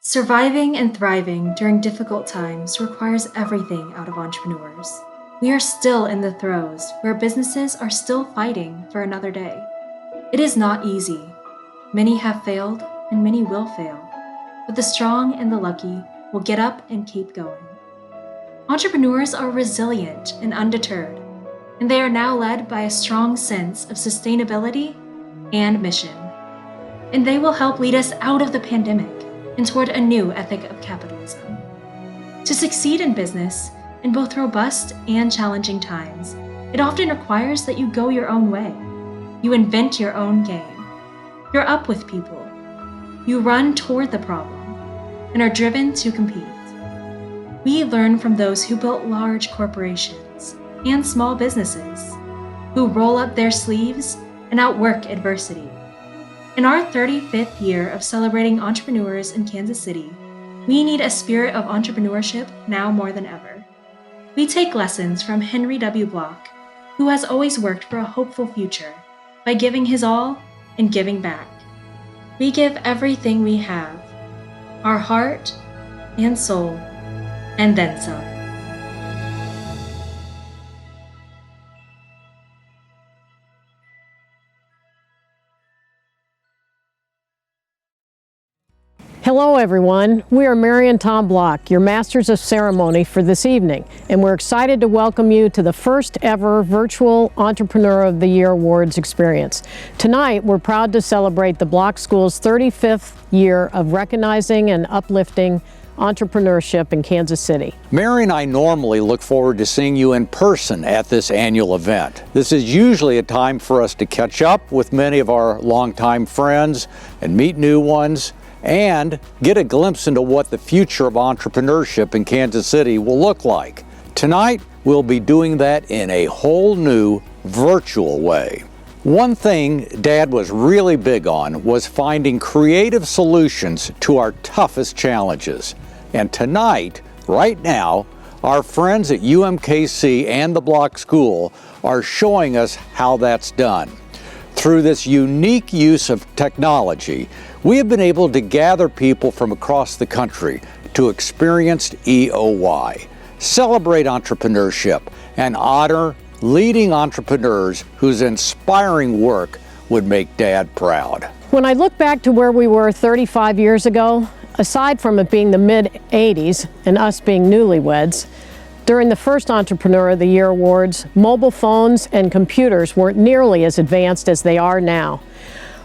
Surviving and thriving during difficult times requires everything out of entrepreneurs. We are still in the throes where businesses are still fighting for another day. It is not easy. Many have failed and many will fail, but the strong and the lucky will get up and keep going. Entrepreneurs are resilient and undeterred, and they are now led by a strong sense of sustainability and mission. And they will help lead us out of the pandemic and toward a new ethic of capitalism. To succeed in business, in both robust and challenging times, it often requires that you go your own way. You invent your own game. You're up with people. You run toward the problem and are driven to compete. We learn from those who built large corporations and small businesses, who roll up their sleeves and outwork adversity. In our 35th year of celebrating entrepreneurs in Kansas City, we need a spirit of entrepreneurship now more than ever. We take lessons from Henry W. Block, who has always worked for a hopeful future by giving his all and giving back. We give everything we have, our heart and soul, and then some. Hello everyone, we are Mary and Tom Block, your Masters of Ceremony for this evening, and we're excited to welcome you to the first ever virtual Entrepreneur of the Year Awards experience. Tonight, we're proud to celebrate the Block School's 35th year of recognizing and uplifting entrepreneurship in Kansas City. Mary and I normally look forward to seeing you in person at this annual event. This is usually a time for us to catch up with many of our longtime friends and meet new ones, and get a glimpse into what the future of entrepreneurship in Kansas City will look like. Tonight, we'll be doing that in a whole new virtual way. One thing Dad was really big on was finding creative solutions to our toughest challenges. And tonight, right now, our friends at UMKC and the Block School are showing us how that's done. Through this unique use of technology, we have been able to gather people from across the country to experience EOY, celebrate entrepreneurship, and honor leading entrepreneurs whose inspiring work would make Dad proud. When I look back to where we were 35 years ago, aside from it being the mid-'80s and us being newlyweds, during the first Entrepreneur of the Year Awards, mobile phones and computers weren't nearly as advanced as they are now.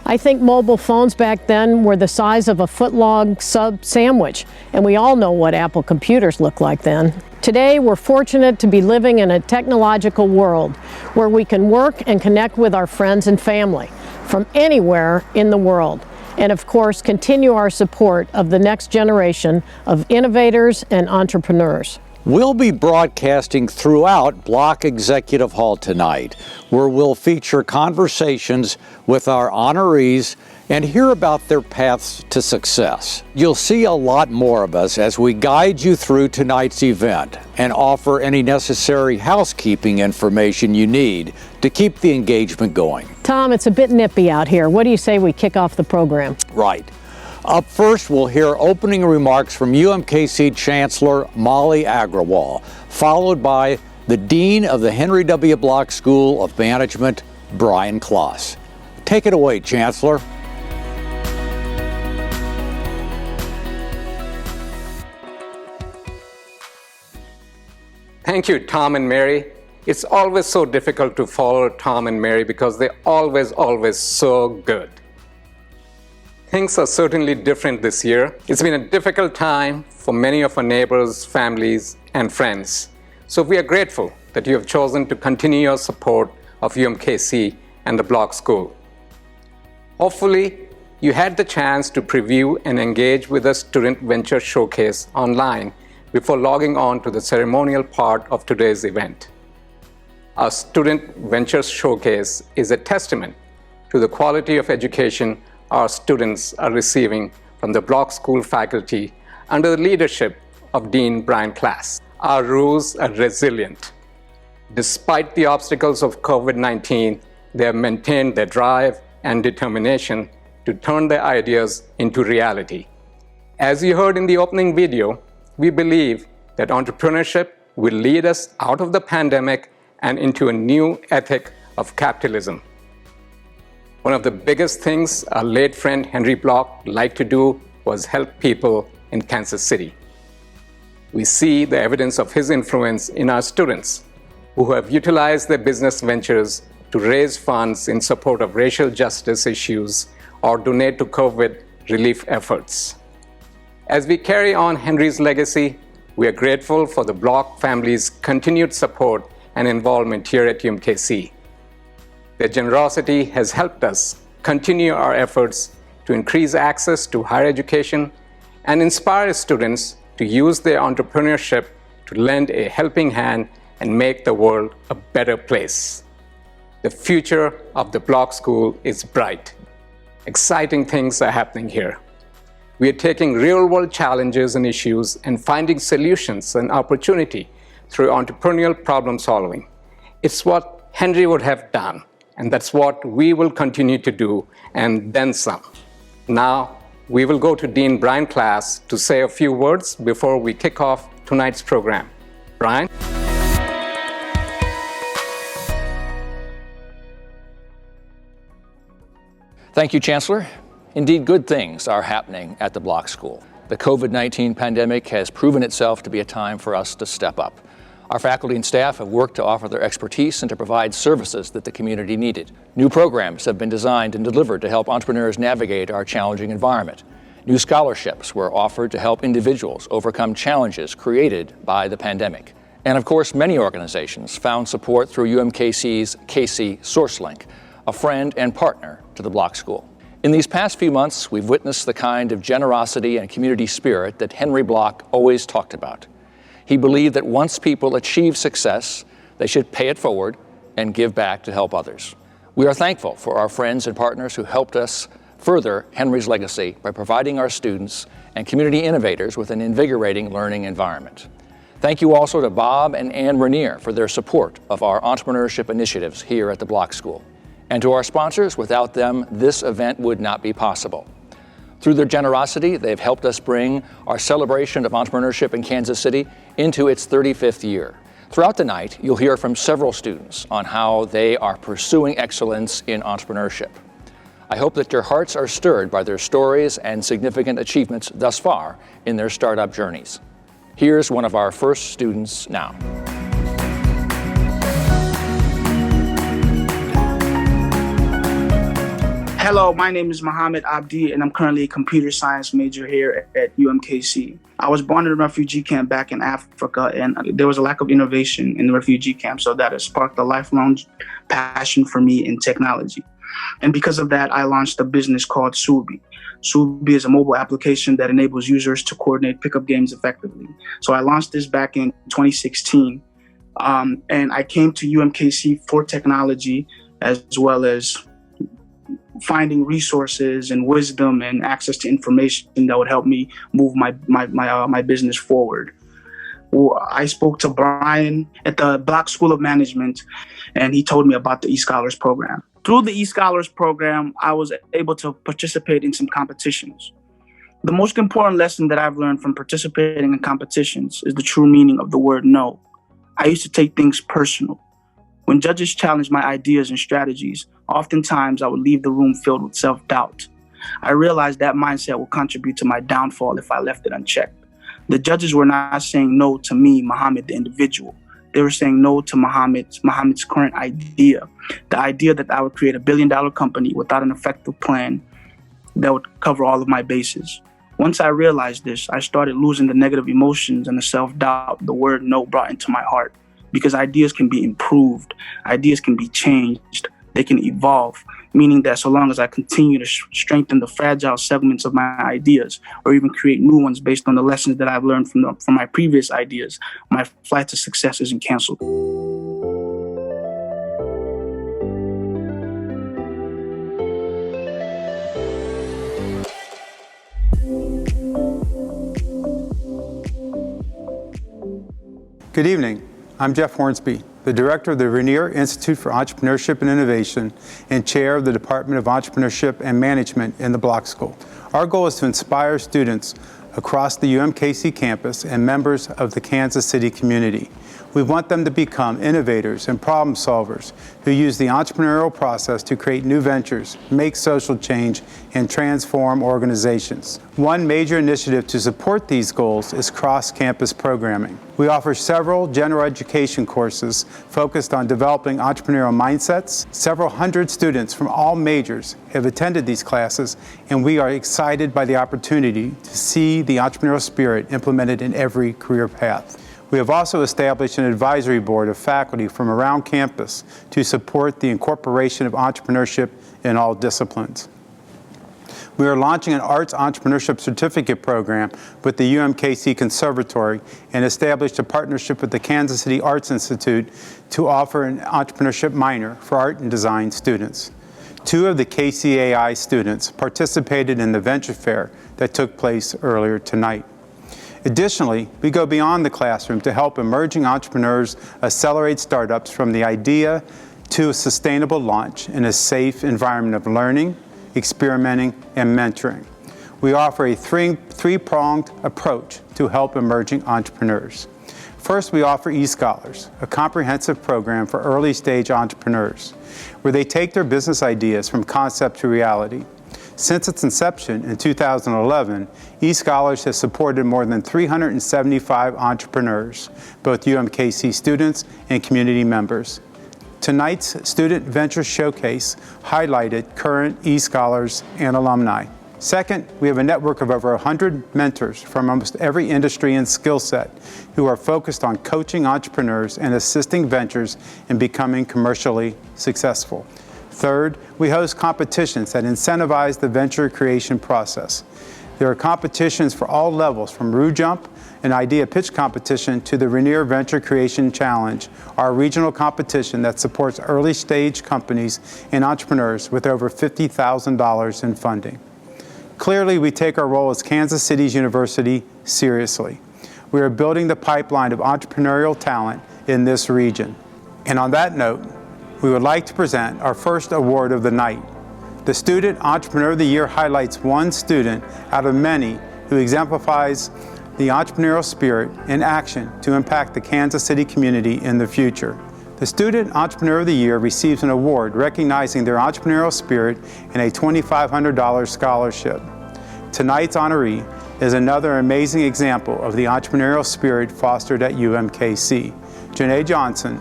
I think mobile phones back then were the size of a foot-long sub sandwich, and we all know what Apple computers looked like then. Today, we're fortunate to be living in a technological world where we can work and connect with our friends and family from anywhere in the world, and of course, continue our support of the next generation of innovators and entrepreneurs. We'll be broadcasting throughout Block Executive Hall tonight, where we'll feature conversations with our honorees and hear about their paths to success. You'll see a lot more of us as we guide you through tonight's event and offer any necessary housekeeping information you need to keep the engagement going. Tom, it's a bit nippy out here. What do you say we kick off the program? Right. Up first, we'll hear opening remarks from UMKC Chancellor Molly Agrawal, followed by the Dean of the Henry W. Block School of Management, Brian Kloss. Take it away, Chancellor. Thank you, Tom and Mary. It's always so difficult to follow Tom and Mary because they're always so good. Things are certainly different this year. It's been a difficult time for many of our neighbors, families, and friends. So we are grateful that you have chosen to continue your support of UMKC and the Block School. Hopefully, you had the chance to preview and engage with the Student Venture Showcase online before logging on to the ceremonial part of today's event. Our Student Venture Showcase is a testament to the quality of education our students are receiving from the Block School faculty under the leadership of Dean Brian Kloss. Our rules are resilient. Despite the obstacles of COVID-19, they have maintained their drive and determination to turn their ideas into reality. As you heard in the opening video, we believe that entrepreneurship will lead us out of the pandemic and into a new ethic of capitalism. One of the biggest things our late friend Henry Block liked to do was help people in Kansas City. We see the evidence of his influence in our students, who have utilized their business ventures to raise funds in support of racial justice issues or donate to COVID relief efforts. As we carry on Henry's legacy, we are grateful for the Block family's continued support and involvement here at UMKC. Their generosity has helped us continue our efforts to increase access to higher education and inspire students to use their entrepreneurship to lend a helping hand and make the world a better place. The future of the Block School is bright. Exciting things are happening here. We are taking real-world challenges and issues and finding solutions and opportunity through entrepreneurial problem solving. It's what Henry would have done, and that's what we will continue to do, and then some. Now, we will go to Dean Brian Class to say a few words before we kick off tonight's program. Brian? Thank you, Chancellor. Indeed, good things are happening at the Block School. The COVID-19 pandemic has proven itself to be a time for us to step up. Our faculty and staff have worked to offer their expertise and to provide services that the community needed. New programs have been designed and delivered to help entrepreneurs navigate our challenging environment. New scholarships were offered to help individuals overcome challenges created by the pandemic. And of course, many organizations found support through UMKC's KC SourceLink, a friend and partner to the Block School. In these past few months, we've witnessed the kind of generosity and community spirit that Henry Block always talked about. He believed that once people achieve success, they should pay it forward and give back to help others. We are thankful for our friends and partners who helped us further Henry's legacy by providing our students and community innovators with an invigorating learning environment. Thank you also to Bob and Ann Rainier for their support of our entrepreneurship initiatives here at the Block School. And to our sponsors, without them, this event would not be possible. Through their generosity, they've helped us bring our celebration of entrepreneurship in Kansas City into its 35th year. Throughout the night, you'll hear from several students on how they are pursuing excellence in entrepreneurship. I hope that your hearts are stirred by their stories and significant achievements thus far in their startup journeys. Here's one of our first students now. Hello, my name is Mohammed Abdi, and I'm currently a computer science major here at UMKC. I was born in a refugee camp back in Africa, and there was a lack of innovation in the refugee camp, so that has sparked a lifelong passion for me in technology. And because of that, I launched a business called Subi. Subi is a mobile application that enables users to coordinate pickup games effectively. So I launched this back in 2016, and I came to UMKC for technology as well as finding resources and wisdom and access to information that would help me move my business forward. Well, I spoke to Brian at the Block School of Management, and he told me about the eScholars program. Through the eScholars program, I was able to participate in some competitions. The most important lesson that I've learned from participating in competitions is the true meaning of the word no. I used to take things personal. When judges challenged my ideas and strategies, oftentimes I would leave the room filled with self-doubt. I realized that mindset will contribute to my downfall if I left it unchecked. The judges were not saying no to me, Muhammad, the individual. They were saying no to Muhammad's current idea, the idea that I would create a billion-dollar company without an effective plan that would cover all of my bases. Once I realized this, I started losing the negative emotions and the self-doubt the word no brought into my heart. Because ideas can be improved, ideas can be changed, they can evolve, meaning that so long as I continue to strengthen the fragile segments of my ideas or even create new ones based on the lessons that I've learned from my previous ideas, my flight to success isn't canceled. Good evening. I'm Jeff Hornsby, the director of the Rainier Institute for Entrepreneurship and Innovation and chair of the Department of Entrepreneurship and Management in the Block School. Our goal is to inspire students across the UMKC campus and members of the Kansas City community. We want them to become innovators and problem solvers who use the entrepreneurial process to create new ventures, make social change, and transform organizations. One major initiative to support these goals is cross-campus programming. We offer several general education courses focused on developing entrepreneurial mindsets. Several hundred students from all majors have attended these classes, and we are excited by the opportunity to see the entrepreneurial spirit implemented in every career path. We have also established an advisory board of faculty from around campus to support the incorporation of entrepreneurship in all disciplines. We are launching an Arts Entrepreneurship Certificate program with the UMKC Conservatory and established a partnership with the Kansas City Arts Institute to offer an entrepreneurship minor for art and design students. 2 of the KCAI students participated in the venture fair that took place earlier tonight. Additionally, we go beyond the classroom to help emerging entrepreneurs accelerate startups from the idea to a sustainable launch in a safe environment of learning, experimenting, and mentoring. We offer a three-pronged approach to help emerging entrepreneurs. First, we offer eScholars, a comprehensive program for early-stage entrepreneurs, where they take their business ideas from concept to reality. Since its inception in 2011, eScholars has supported more than 375 entrepreneurs, both UMKC students and community members. Tonight's Student Venture Showcase highlighted current eScholars and alumni. Second, we have a network of over 100 mentors from almost every industry and skill set who are focused on coaching entrepreneurs and assisting ventures in becoming commercially successful. Third, we host competitions that incentivize the venture creation process. There are competitions for all levels, from Roo Jump, an idea pitch competition, to the Rainier Venture Creation Challenge, our regional competition that supports early-stage companies and entrepreneurs with over $50,000 in funding. Clearly, we take our role as Kansas City's university seriously. We are building the pipeline of entrepreneurial talent in this region. And on that note, we would like to present our first award of the night. The Student Entrepreneur of the Year highlights one student out of many who exemplifies the entrepreneurial spirit and action to impact the Kansas City community in the future. The Student Entrepreneur of the Year receives an award recognizing their entrepreneurial spirit and a $2,500 scholarship. Tonight's honoree is another amazing example of the entrepreneurial spirit fostered at UMKC. Janae Johnson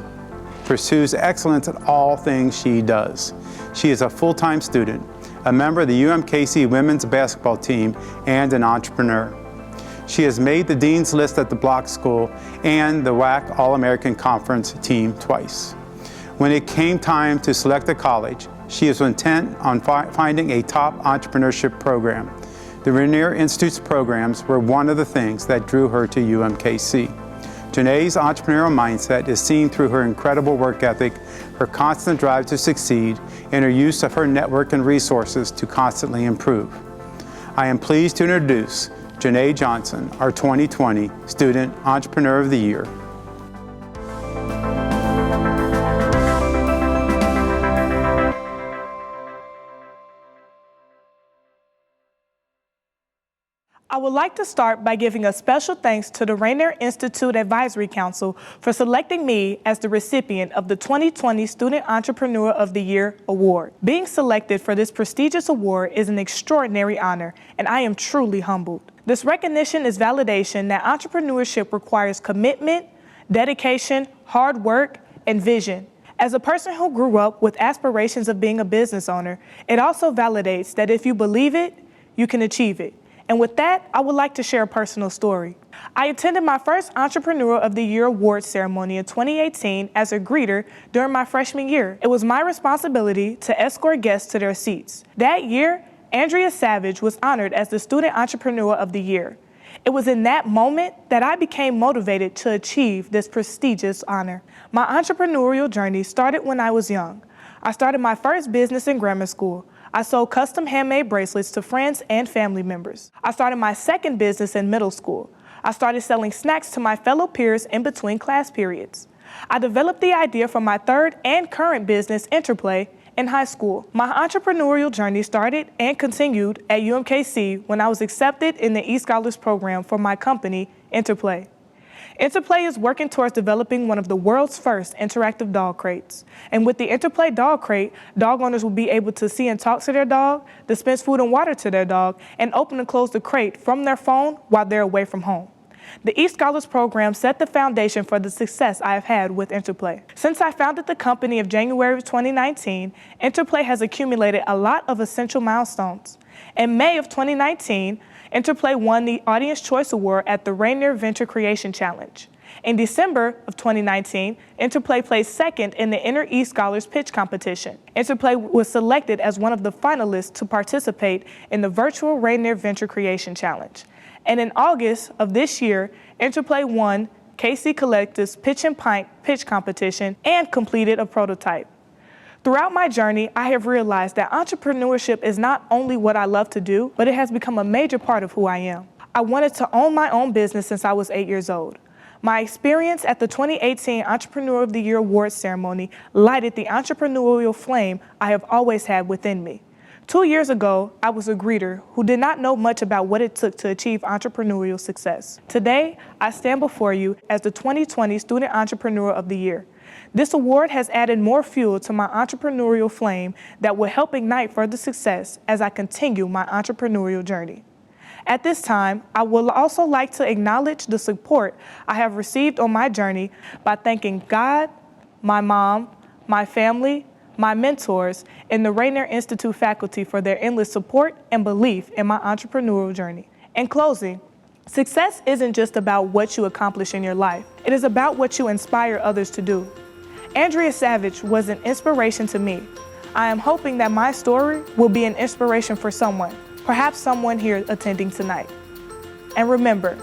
pursues excellence in all things she does. She is a full-time student, a member of the UMKC women's basketball team, and an entrepreneur. She has made the Dean's List at the Block School and the WAC All-American Conference team twice. When it came time to select a college, she is intent on finding a top entrepreneurship program. The Rainier Institute's programs were one of the things that drew her to UMKC. Janae's entrepreneurial mindset is seen through her incredible work ethic, her constant drive to succeed, and her use of her network and resources to constantly improve. I am pleased to introduce Janae Johnson, our 2020 Student Entrepreneur of the Year. I would like to start by giving a special thanks to the Rainier Institute Advisory Council for selecting me as the recipient of the 2020 Student Entrepreneur of the Year Award. Being selected for this prestigious award is an extraordinary honor, and I am truly humbled. This recognition is validation that entrepreneurship requires commitment, dedication, hard work, and vision. As a person who grew up with aspirations of being a business owner, it also validates that if you believe it, you can achieve it. And with that, I would like to share a personal story. I attended my first Entrepreneur of the Year award ceremony in 2018 as a greeter during my freshman year. It was my responsibility to escort guests to their seats. That year, Andrea Savage was honored as the Student Entrepreneur of the Year. It was in that moment that I became motivated to achieve this prestigious honor. My entrepreneurial journey started when I was young. I started my first business in grammar school. I sold custom handmade bracelets to friends and family members. I started my second business in middle school. I started selling snacks to my fellow peers in between class periods. I developed the idea for my third and current business, Interplay, in high school. My entrepreneurial journey started and continued at UMKC when I was accepted in the eScholars program for my company, Interplay. Interplay is working towards developing one of the world's first interactive dog crates. And with the Interplay dog crate, dog owners will be able to see and talk to their dog, dispense food and water to their dog, and open and close the crate from their phone while they're away from home. The eScholars program set the foundation for the success I have had with Interplay. Since I founded the company of January of 2019, Interplay has accumulated a lot of essential milestones. In May of 2019, Interplay won the Audience Choice Award at the Rainier Venture Creation Challenge. In December of 2019, Interplay placed second in the Inner eScholars Pitch Competition. Interplay was selected as one of the finalists to participate in the virtual Rainier Venture Creation Challenge. And in August of this year, Interplay won KC Collective's Pitch and Pint Pitch Competition and completed a prototype. Throughout my journey, I have realized that entrepreneurship is not only what I love to do, but it has become a major part of who I am. I wanted to own my own business since I was 8 years old. My experience at the 2018 Entrepreneur of the Year Awards ceremony lighted the entrepreneurial flame I have always had within me. 2 years ago, I was a greeter who did not know much about what it took to achieve entrepreneurial success. Today, I stand before you as the 2020 Student Entrepreneur of the Year. This award has added more fuel to my entrepreneurial flame that will help ignite further success as I continue my entrepreneurial journey. At this time, I would also like to acknowledge the support I have received on my journey by thanking God, my mom, my family, my mentors, and the Rainier Institute faculty for their endless support and belief in my entrepreneurial journey. In closing, success isn't just about what you accomplish in your life. It is about what you inspire others to do. Andrea Savage was an inspiration to me. I am hoping that my story will be an inspiration for someone, perhaps someone here attending tonight. And remember,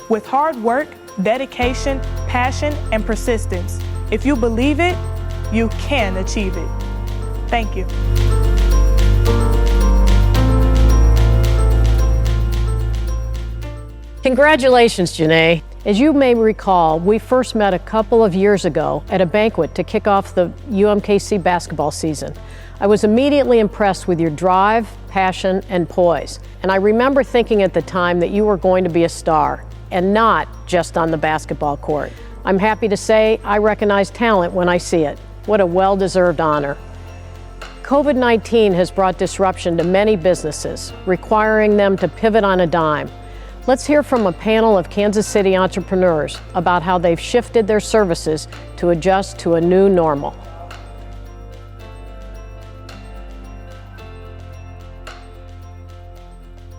with hard work, dedication, passion, and persistence, if you believe it, you can achieve it. Thank you. Congratulations, Janae. As you may recall, we first met a couple of years ago at a banquet to kick off the UMKC basketball season. I was immediately impressed with your drive, passion, and poise. And I remember thinking at the time that you were going to be a star, and not just on the basketball court. I'm happy to say I recognize talent when I see it. What a well-deserved honor. COVID-19 has brought disruption to many businesses, requiring them to pivot on a dime. Let's hear from a panel of Kansas City entrepreneurs about how they've shifted their services to adjust to a new normal.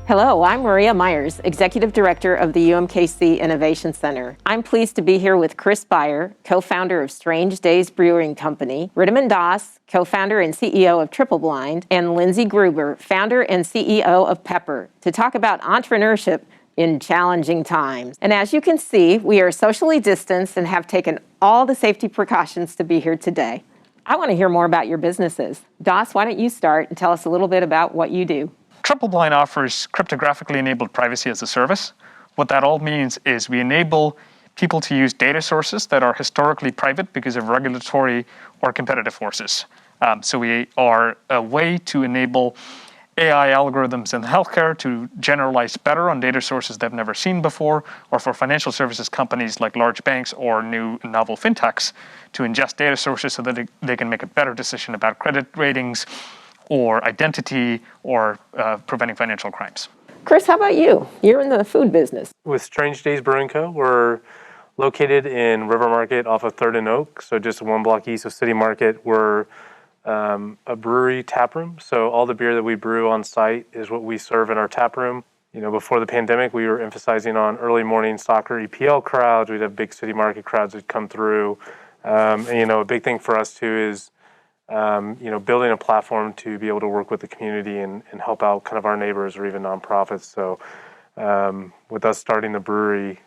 Hello, I'm Maria Myers, Executive Director of the UMKC Innovation Center. I'm pleased to be here with Chris Beyer, co-founder of Strange Days Brewing Company, Riddiman Das, co-founder and CEO of Triple Blind, and Lindsay Gruber, founder and CEO of Pepper, to talk about entrepreneurship in challenging times. And as you can see, we are socially distanced and have taken all the safety precautions to be here today. I want to hear more about your businesses. Das, why don't you start and tell us a little bit about what you do? Triple Blind offers cryptographically enabled privacy as a service. What that all means is we enable people to use data sources that are historically private because of regulatory or competitive forces. So we are a way to enable AI algorithms in healthcare to generalize better on data sources they've never seen before, or for financial services companies like large banks or new novel fintechs to ingest data sources so that they can make a better decision about credit ratings or identity or preventing financial crimes. Chris, how about you? You're in the food business. With Strange Days Brewing Co., we're located in River Market off of 3rd and Oak, so just 1 block east of City Market. We're a brewery tap room, so all the beer that we brew on site is what we serve in our tap room. You know, before the pandemic, we were emphasizing on early morning soccer EPL crowds. We'd have big City Market crowds that come through. And, you know, a big thing for us too is, you know, building a platform to be able to work with the community and help out kind of our neighbors or even nonprofits. So with us starting the brewery,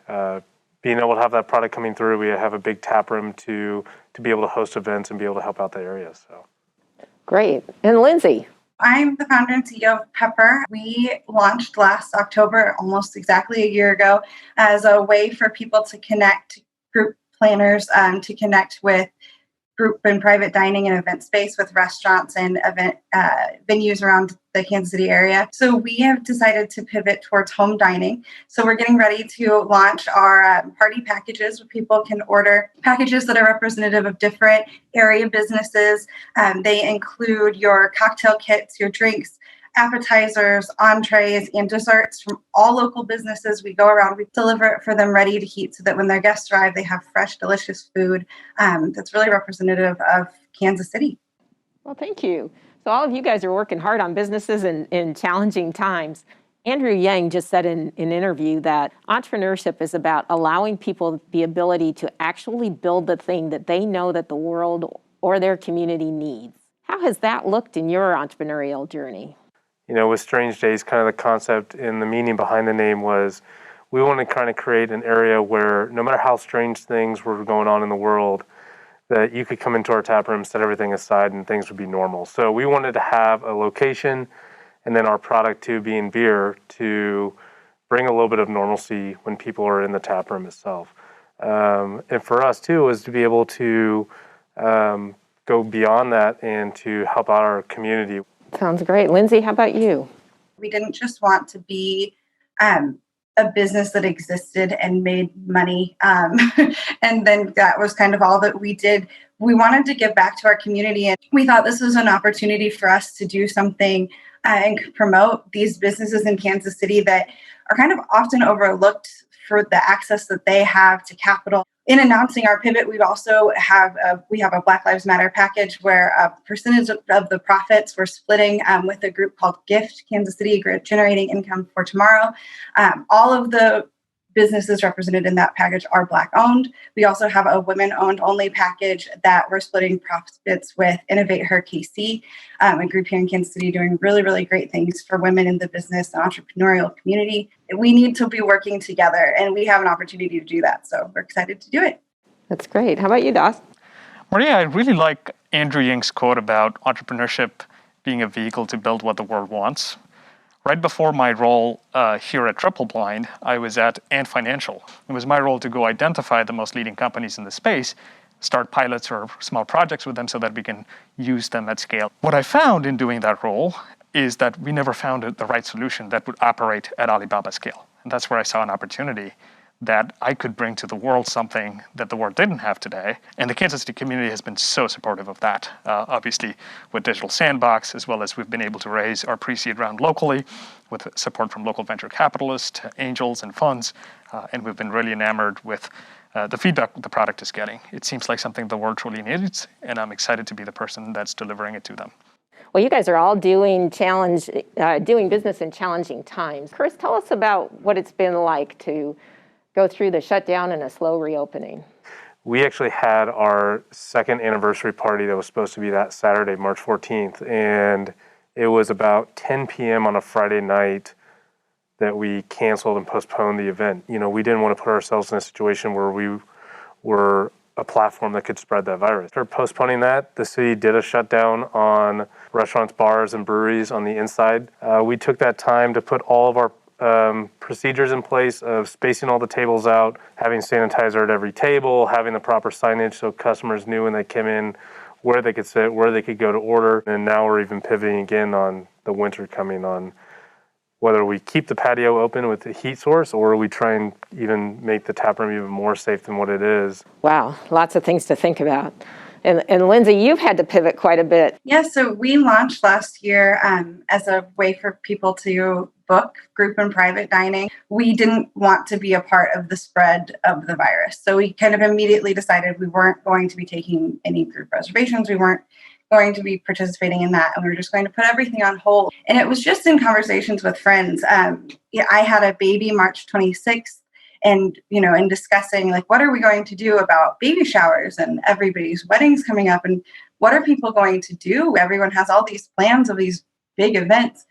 being able to have that product coming through, we have a big tap room to be able to host events and be able to help out the area. So. Great. And Lindsay? I'm the founder and CEO of Pepper. We launched last October, almost exactly a year ago, as a way for people to connect, group planners to connect with group and private dining and event space with restaurants and event venues around the Kansas City area. So we have decided to pivot towards home dining. So we're getting ready to launch our party packages where people can order packages that are representative of different area businesses. They include your cocktail kits, your drinks, appetizers, entrees, and desserts from all local businesses. We go around, we deliver it for them ready to heat so that when their guests arrive, they have fresh, delicious food that's really representative of Kansas City. Well, thank you. So all of you guys are working hard on businesses in challenging times. Andrew Yang just said in an interview that entrepreneurship is about allowing people the ability to actually build the thing that they know that the world or their community needs. How has that looked in your entrepreneurial journey? You know, with Strange Days, kind of the concept and the meaning behind the name was we want to kind of create an area where no matter how strange things were going on in the world, that you could come into our tap room, set everything aside, and things would be normal. So we wanted to have a location and then our product too being beer to bring a little bit of normalcy when people are in the tap room itself. And for us too was to be able to go beyond that and to help out our community. Sounds great. Lindsay, how about you? We didn't just want to be a business that existed and made money. And then that was kind of all that we did. We wanted to give back to our community. And we thought this was an opportunity for us to do something and promote these businesses in Kansas City that are kind of often overlooked for the access that they have to capital. In announcing our pivot, we also have a Black Lives Matter package where a percentage of the profits we're splitting with a group called GIFT, Kansas City, Generating Income for Tomorrow. All of the businesses represented in that package are Black owned. We also have a women owned only package that we're splitting profits with Innovate Her KC, a group here in Kansas City doing really, really great things for women in the business and entrepreneurial community. We need to be working together and we have an opportunity to do that. So we're excited to do it. That's great. How about you, Das? Maria, I really like Andrew Yang's quote about entrepreneurship being a vehicle to build what the world wants. Right before my role here at Triple Blind, I was at Ant Financial. It was my role to go identify the most leading companies in the space, start pilots or small projects with them so that we can use them at scale. What I found in doing that role is that we never found the right solution that would operate at Alibaba scale. And that's where I saw an opportunity that I could bring to the world something that the world didn't have today. And the Kansas City community has been so supportive of that. Obviously, with Digital Sandbox, as well as we've been able to raise our pre-seed round locally with support from local venture capitalists, angels, and funds. And we've been really enamored with the feedback the product is getting. It seems like something the world truly needs, and I'm excited to be the person that's delivering it to them. Well, you guys are all doing business in challenging times. Chris, tell us about what it's been like to go through the shutdown and a slow reopening. We actually had our second anniversary party that was supposed to be that Saturday, March 14th. And it was about 10 p.m. on a Friday night that we canceled and postponed the event. You know, we didn't want to put ourselves in a situation where we were a platform that could spread that virus. After postponing that, the city did a shutdown on restaurants, bars, and breweries on the inside. We took that time to put all of our procedures in place of spacing all the tables out, having sanitizer at every table, having the proper signage so customers knew when they came in where they could sit, where they could go to order. And now we're even pivoting again on the winter coming on whether we keep the patio open with the heat source or we try and even make the tap room even more safe than what it is. Wow, lots of things to think about. And Lindsay, you've had to pivot quite a bit. Yeah, so we launched last year as a way for people to book group and private dining. We didn't want to be a part of the spread of the virus. So we kind of immediately decided we weren't going to be taking any group reservations. We weren't going to be participating in that. And we were just going to put everything on hold. And it was just in conversations with friends. I had a baby March 26th. And, you know, in discussing, like, what are we going to do about baby showers and everybody's weddings coming up? And what are people going to do? Everyone has all these plans of these big events.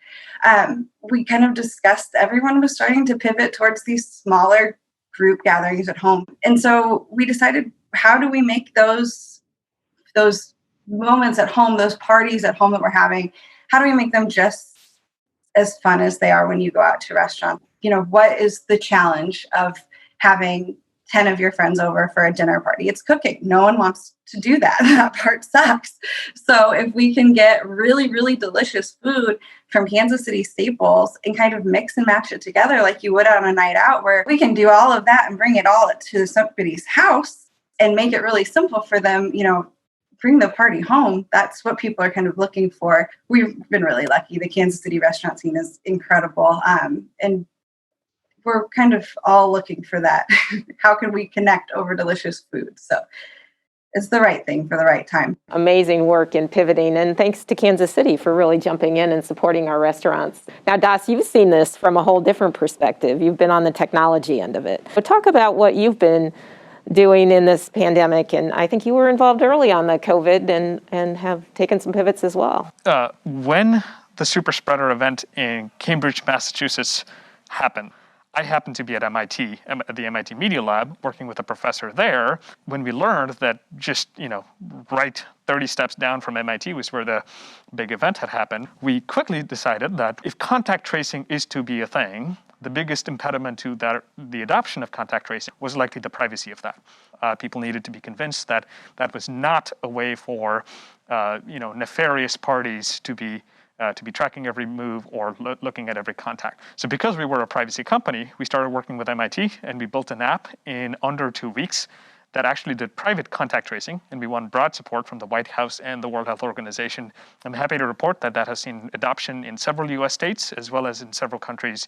We kind of discussed, everyone was starting to pivot towards these smaller group gatherings at home. And so we decided, how do we make those moments at home, those parties at home that we're having, how do we make them just as fun as they are when you go out to a restaurant? You know, what is the challenge of having 10 of your friends over for a dinner party. It's cooking. No one wants to do that. That part sucks. So if we can get really, really delicious food from Kansas City staples and kind of mix and match it together like you would on a night out, where we can do all of that and bring it all to somebody's house and make it really simple for them, bring the party home. That's what people are kind of looking for. We've been really lucky. The Kansas City restaurant scene is incredible. And we're kind of all looking for that. How can we connect over delicious food? So it's the right thing for the right time. Amazing work in pivoting, and thanks to Kansas City for really jumping in and supporting our restaurants. Now, Das, you've seen this from a whole different perspective. You've been on the technology end of it. So talk about what you've been doing in this pandemic, and I think you were involved early on the COVID and have taken some pivots as well. When the super spreader event in Cambridge, Massachusetts happened, I happened to be at MIT, at the MIT Media Lab, working with a professor there. When we learned that just, right 30 steps down from MIT was where the big event had happened, we quickly decided that if contact tracing is to be a thing, the biggest impediment to the adoption of contact tracing was likely the privacy of that. People needed to be convinced that that was not a way for, nefarious parties to be tracking every move or looking at every contact. So because we were a privacy company, we started working with MIT and we built an app in under 2 weeks that actually did private contact tracing, and we won broad support from the White House and the World Health Organization. I'm happy to report that has seen adoption in several US states, as well as in several countries,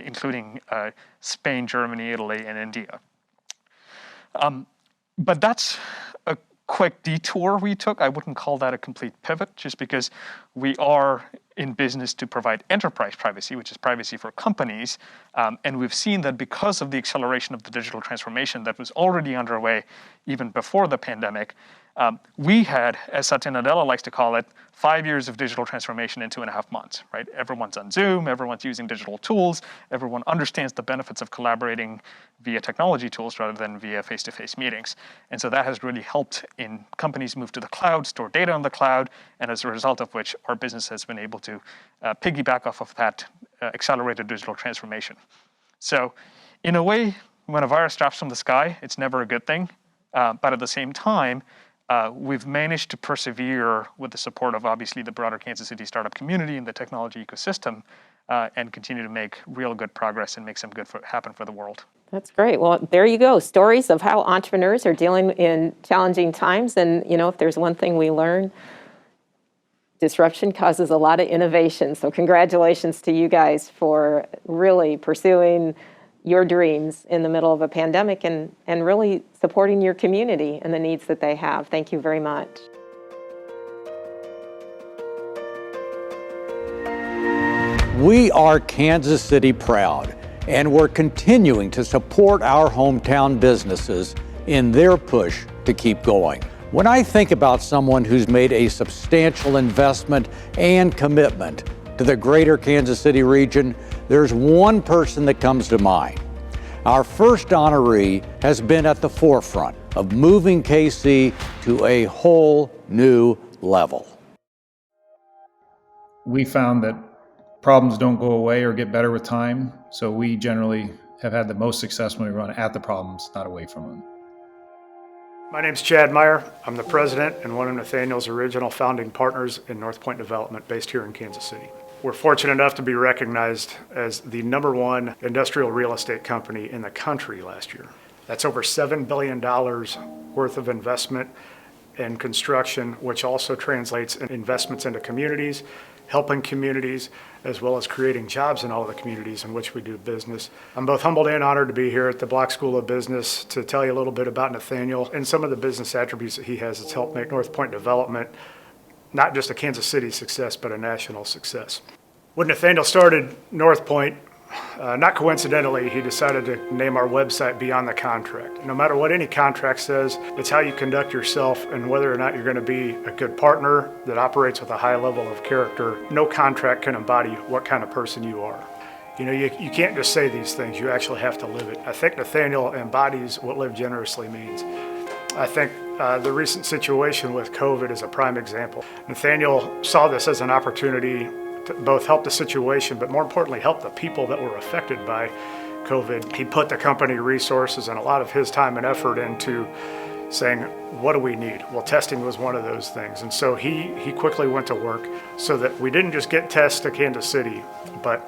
including Spain, Germany, Italy, and India. But that's a quick detour we took. I wouldn't call that a complete pivot, just because we are in business to provide enterprise privacy, which is privacy for companies. And we've seen that because of the acceleration of the digital transformation that was already underway even before the pandemic, we had, as Satya Nadella likes to call it, 5 years of digital transformation in 2.5 months, right? Everyone's on Zoom, everyone's using digital tools, everyone understands the benefits of collaborating via technology tools rather than via face-to-face meetings. And so that has really helped in companies move to the cloud, store data on the cloud, and as a result of which our business has been able to piggyback off of that accelerated digital transformation. So in a way, when a virus drops from the sky, it's never a good thing. But at the same time, we've managed to persevere with the support of obviously the broader Kansas City startup community and the technology ecosystem, and continue to make real good progress and make some good happen for the world. That's great. Well, there you go. Stories of how entrepreneurs are dealing in challenging times. And, if there's one thing we learn, disruption causes a lot of innovation. So congratulations to you guys for really pursuing your dreams in the middle of a pandemic and really supporting your community and the needs that they have. Thank you very much. We are Kansas City proud, and we're continuing to support our hometown businesses in their push to keep going. When I think about someone who's made a substantial investment and commitment to the greater Kansas City region, there's one person that comes to mind. Our first honoree has been at the forefront of moving KC to a whole new level. We found that problems don't go away or get better with time, so we generally have had the most success when we run at the problems, not away from them. My name's Chad Meyer. I'm the president and one of Nathaniel's original founding partners in North Point Development, based here in Kansas City. We're fortunate enough to be recognized as the #1 industrial real estate company in the country last year. That's over $7 billion worth of investment in construction, which also translates in investments into communities, helping communities, as well as creating jobs in all of the communities in which we do business. I'm both humbled and honored to be here at the Block School of Business to tell you a little bit about Nathaniel and some of the business attributes that he has that's helped make North Point Development not just a Kansas City success, but a national success. When Nathaniel started North Point, not coincidentally, he decided to name our website Beyond the Contract. No matter what any contract says, it's how you conduct yourself and whether or not you're going to be a good partner that operates with a high level of character. No contract can embody what kind of person you are. You can't just say these things, you actually have to live it. I think Nathaniel embodies what live generously means. I think the recent situation with COVID is a prime example. Nathaniel saw this as an opportunity to both help the situation, but more importantly, help the people that were affected by COVID, he put the company resources and a lot of his time and effort into saying, what do we need? Well, testing was one of those things. And so he quickly went to work so that we didn't just get tests to Kansas City, but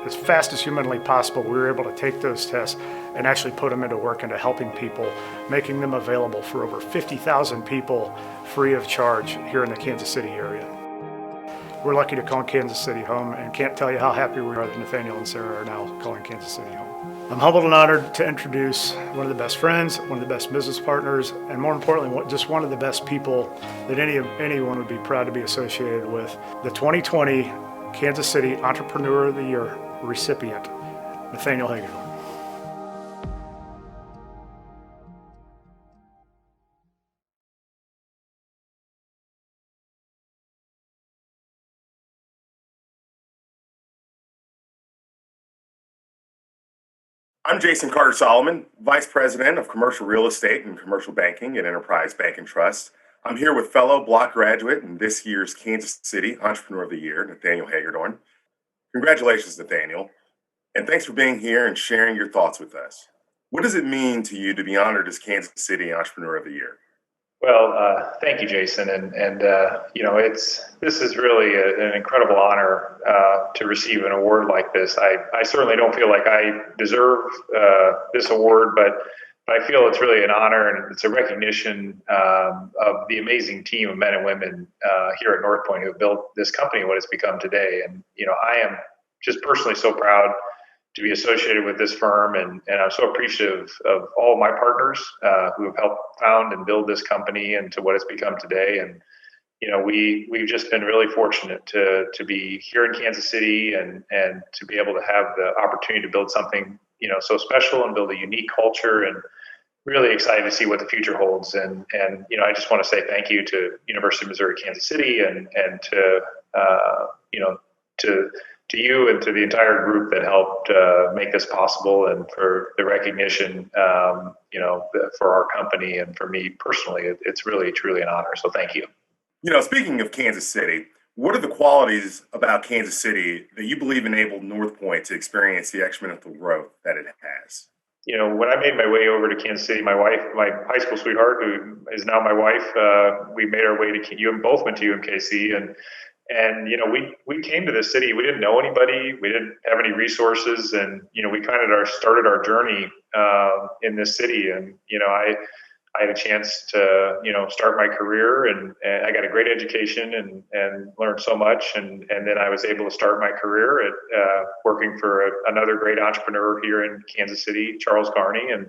as fast as humanly possible, we were able to take those tests and actually put them into work into helping people, making them available for over 50,000 people free of charge here in the Kansas City area. We're lucky to call Kansas City home and can't tell you how happy we are that Nathaniel and Sarah are now calling Kansas City home. I'm humbled and honored to introduce one of the best friends, one of the best business partners, and more importantly, just one of the best people that anyone would be proud to be associated with. The 2020 Kansas City Entrepreneur of the Year recipient, Nathaniel Hagedorn. I'm Jason Carter Solomon, Vice President of Commercial Real Estate and Commercial Banking at Enterprise Bank and Trust. I'm here with fellow Block graduate and this year's Kansas City Entrepreneur of the Year, Nathaniel Hagedorn. Congratulations, Nathaniel, and thanks for being here and sharing your thoughts with us. What does it mean to you to be honored as Kansas City Entrepreneur of the Year? Well, thank you, Jason, and this is really an incredible honor to receive an award like this. I certainly don't feel like I deserve this award, but I feel it's really an honor and it's a recognition of the amazing team of men and women here at North Point who have built this company what it's become today. And I am just personally so proud to be associated with this firm, and I'm so appreciative of all my partners who have helped found and build this company into what it's become today. And we've just been really fortunate to be here in Kansas City and to be able to have the opportunity to build something so special and build a unique culture, and really excited to see what the future holds. And I just want to say thank you to University of Missouri Kansas City and to you and to the entire group that helped make this possible, and for the recognition, for our company and for me personally. It's really, truly an honor. So thank you. Speaking of Kansas City, what are the qualities about Kansas City that you believe enabled North Point to experience the exponential growth that it has? When I made my way over to Kansas City, my wife, my high school sweetheart, who is now my wife, we made our way to both went to UMKC, and we came to this city. We didn't know anybody. We didn't have any resources, and we kind of started our journey in this city. And I had a chance to start my career, and I got a great education and learned so much. And then I was able to start my career at working for another great entrepreneur here in Kansas City, Charles Garney, and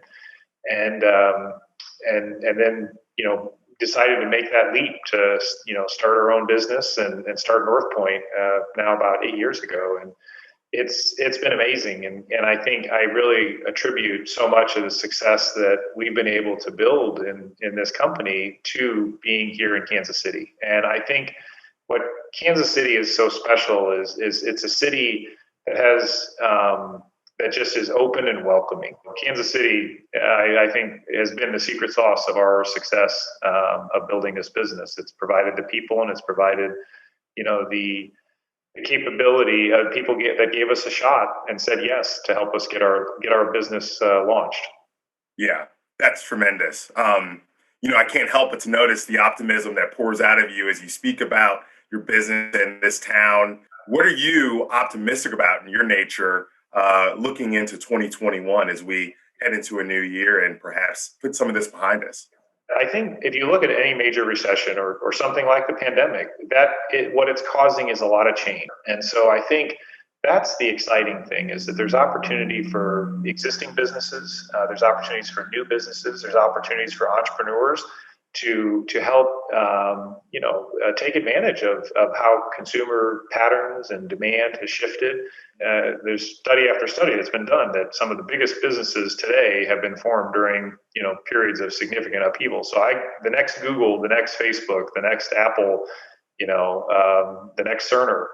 then decided to make that leap to start our own business and start North Point now about 8 years ago. And it's been amazing, and I think I really attribute so much of the success that we've been able to build in this company to being here in Kansas City. And I think what Kansas City is so special is it's a city that has that just is open and welcoming. Kansas City, I think, has been the secret sauce of our success of building this business. It's provided the people, and it's provided, the capability of people that gave us a shot and said yes to help us get our business launched. Yeah, that's tremendous. I can't help but to notice the optimism that pours out of you as you speak about your business in this town. What are you optimistic about in your nature? Looking into 2021 as we head into a new year and perhaps put some of this behind us? I think if you look at any major recession or something like the pandemic, what it's causing is a lot of change. And so I think that's the exciting thing, is that there's opportunity for existing businesses, there's opportunities for new businesses, there's opportunities for entrepreneurs to help take advantage of how consumer patterns and demand has shifted. There's study after study that's been done that some of the biggest businesses today have been formed during periods of significant upheaval. So the next Google, the next Facebook, the next Apple, the next Cerner,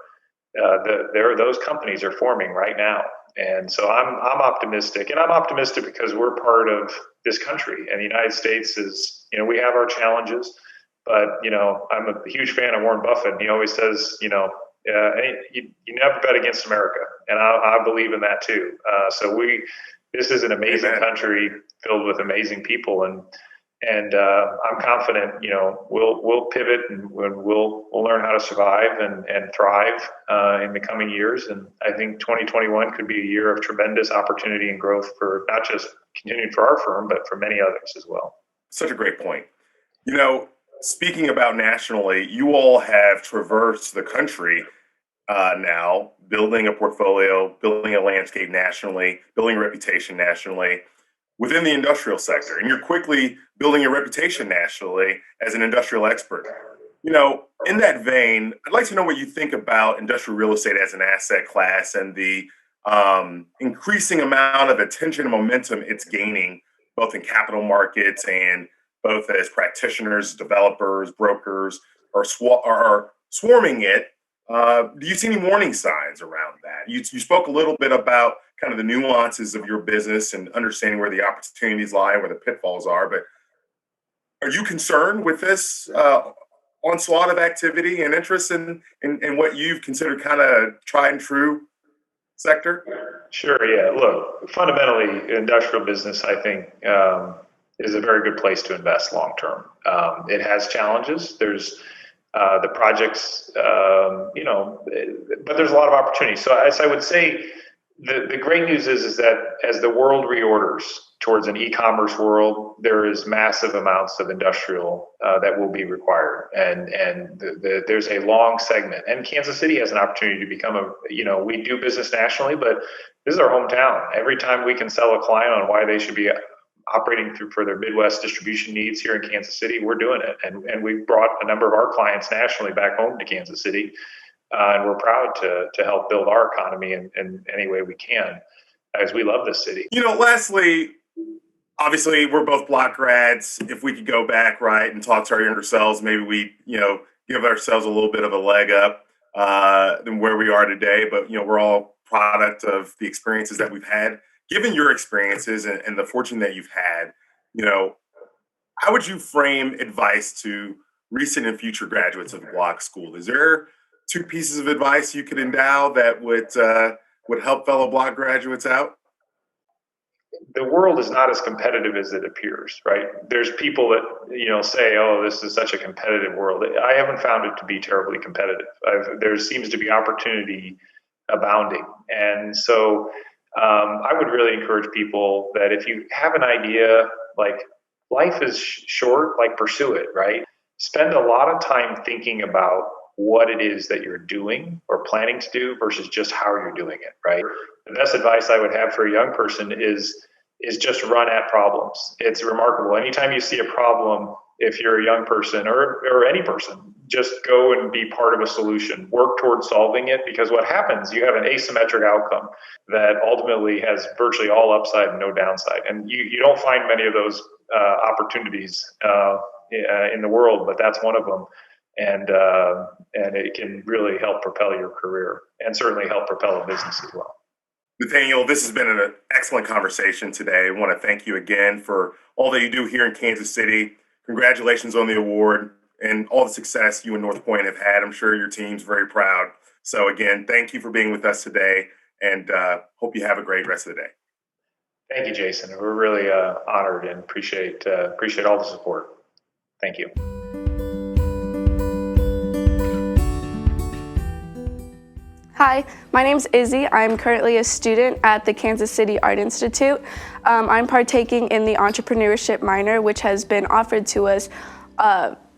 those companies are forming right now. And so I'm optimistic, and I'm optimistic because we're part of this country, and the United States is, we have our challenges, but I'm a huge fan of Warren Buffett, and he always says, you never bet against America, and I believe in that too. This is an amazing country filled with amazing people, and I'm confident, we'll pivot and we'll learn how to survive and thrive in the coming years. And I think 2021 could be a year of tremendous opportunity and growth for not just continued for our firm, but for many others as well. Such a great point. Speaking about nationally, you all have traversed the country now, building a portfolio, building a landscape nationally, building a reputation nationally within the industrial sector. And you're quickly building a reputation nationally as an industrial expert. In that vein, I'd like to know what you think about industrial real estate as an asset class and the increasing amount of attention and momentum it's gaining, both in capital markets and both as practitioners, developers, brokers are swarming it. Do you see any warning signs around that? You spoke a little bit about kind of the nuances of your business and understanding where the opportunities lie, where the pitfalls are, but are you concerned with this onslaught of activity and interest in what you've considered kind of tried and true sector? Sure, yeah. Look, fundamentally, industrial business, I think, is a very good place to invest long term. It has challenges. There's the projects, but there's a lot of opportunity. So as I would say, the great news is that as the world reorders towards an e-commerce world, there is massive amounts of industrial that will be required, and there's a long segment. And Kansas City has an opportunity to become we do business nationally, but this is our hometown. Every time we can sell a client on why they should be operating for their Midwest distribution needs here in Kansas City, we're doing it. And we've brought a number of our clients nationally back home to Kansas City. And we're proud to help build our economy in any way we can, as we love this city. Lastly, obviously we're both Block grads. If we could go back, right, and talk to our younger selves, maybe we, give ourselves a little bit of a leg up than where we are today. But, we're all product of the experiences that we've had. Given your experiences and the fortune that you've had, how would you frame advice to recent and future graduates of the Block School? Is there 2 pieces of advice you could endow that would help fellow Block graduates out? The world is not as competitive as it appears, right? There's people that, say, oh, this is such a competitive world. I haven't found it to be terribly competitive. There seems to be opportunity abounding. And so I would really encourage people that if you have an idea, like life is short, like pursue it, right? Spend a lot of time thinking about what it is that you're doing or planning to do versus just how you're doing it, right? The best advice I would have for a young person is just run at problems. It's remarkable. Anytime you see a problem, if you're a young person or any person, just go and be part of a solution. Work towards solving it, because what happens, you have an asymmetric outcome that ultimately has virtually all upside and no downside. And you don't find many of those opportunities in the world, but that's one of them. And it can really help propel your career and certainly help propel a business as well. Nathaniel, this has been an excellent conversation today. I want to thank you again for all that you do here in Kansas City. Congratulations on the award and all the success you and North Point have had. I'm sure your team's very proud. So again, thank you for being with us today, and hope you have a great rest of the day. Thank you, Jason. We're really honored and appreciate all the support. Thank you. Hi, my name's Izzy. I'm currently a student at the Kansas City Art Institute. I'm partaking in the entrepreneurship minor, which has been offered to us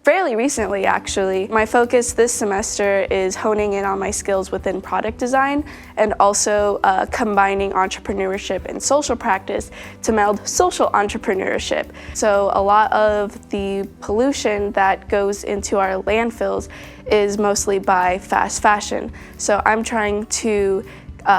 fairly recently, actually. My focus this semester is honing in on my skills within product design and also combining entrepreneurship and social practice to meld social entrepreneurship. So a lot of the pollution that goes into our landfills is mostly by fast fashion. So I'm trying to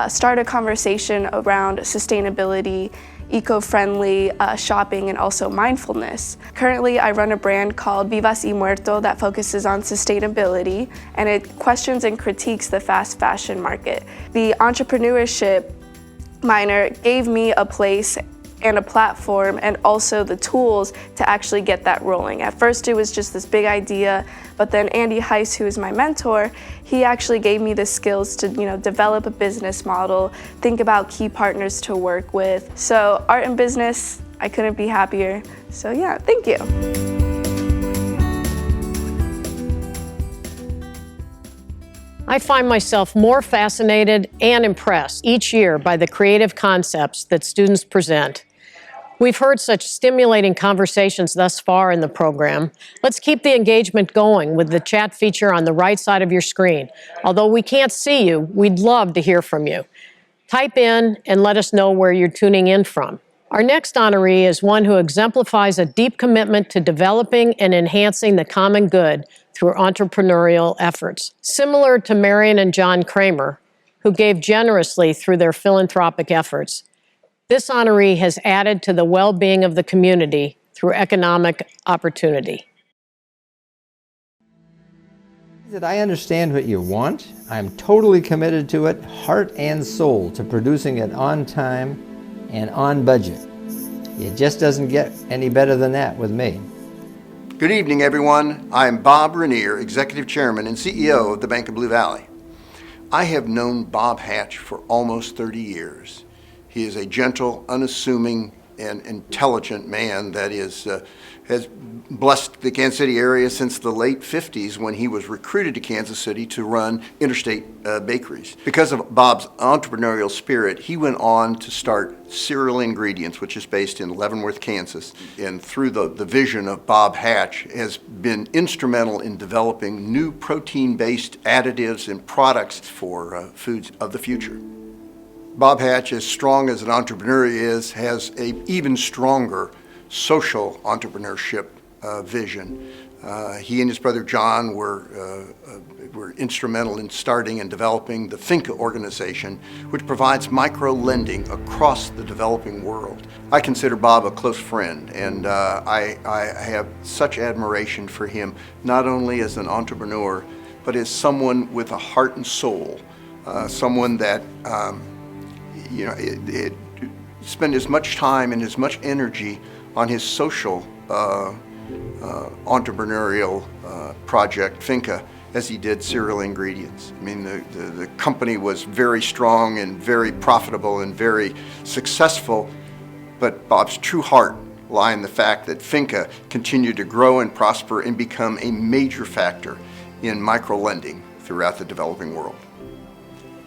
start a conversation around sustainability, eco-friendly shopping, and also mindfulness. Currently, I run a brand called Vivas y Muerto that focuses on sustainability, and it questions and critiques the fast fashion market. The entrepreneurship minor gave me a place and a platform and also the tools to actually get that rolling. At first it was just this big idea, but then Andy Heiss, who is my mentor, he actually gave me the skills to develop a business model, think about key partners to work with. So art and business, I couldn't be happier. So yeah, thank you. I find myself more fascinated and impressed each year by the creative concepts that students present. We've heard such stimulating conversations thus far in the program. Let's keep the engagement going with the chat feature on the right side of your screen. Although we can't see you, we'd love to hear from you. Type in and let us know where you're tuning in from. Our next honoree is one who exemplifies a deep commitment to developing and enhancing the common good through entrepreneurial efforts. Similar to Marion and John Kramer, who gave generously through their philanthropic efforts, this honoree has added to the well-being of the community through economic opportunity. That I understand what you want. I'm totally committed to it, heart and soul, to producing it on time and on budget. It just doesn't get any better than that with me. Good evening, everyone. I'm Bob Rainier, Executive Chairman and CEO of the Bank of Blue Valley. I have known Bob Hatch for almost 30 years. He is a gentle, unassuming, and intelligent man that has blessed the Kansas City area since the late 50s when he was recruited to Kansas City to run interstate bakeries. Because of Bob's entrepreneurial spirit, he went on to start Cereal Ingredients, which is based in Leavenworth, Kansas. And through the vision of Bob Hatch, has been instrumental in developing new protein-based additives and products for foods of the future. Bob Hatch, as strong as an entrepreneur he is, has an even stronger social entrepreneurship vision. He and his brother John were instrumental in starting and developing the Finca organization, which provides micro-lending across the developing world. I consider Bob a close friend, and I have such admiration for him, not only as an entrepreneur, but as someone with a heart and soul, someone that spend as much time and as much energy on his social entrepreneurial project, Finca, as he did Cereal Ingredients. I mean, the company was very strong and very profitable and very successful, but Bob's true heart lie in the fact that Finca continued to grow and prosper and become a major factor in micro-lending throughout the developing world.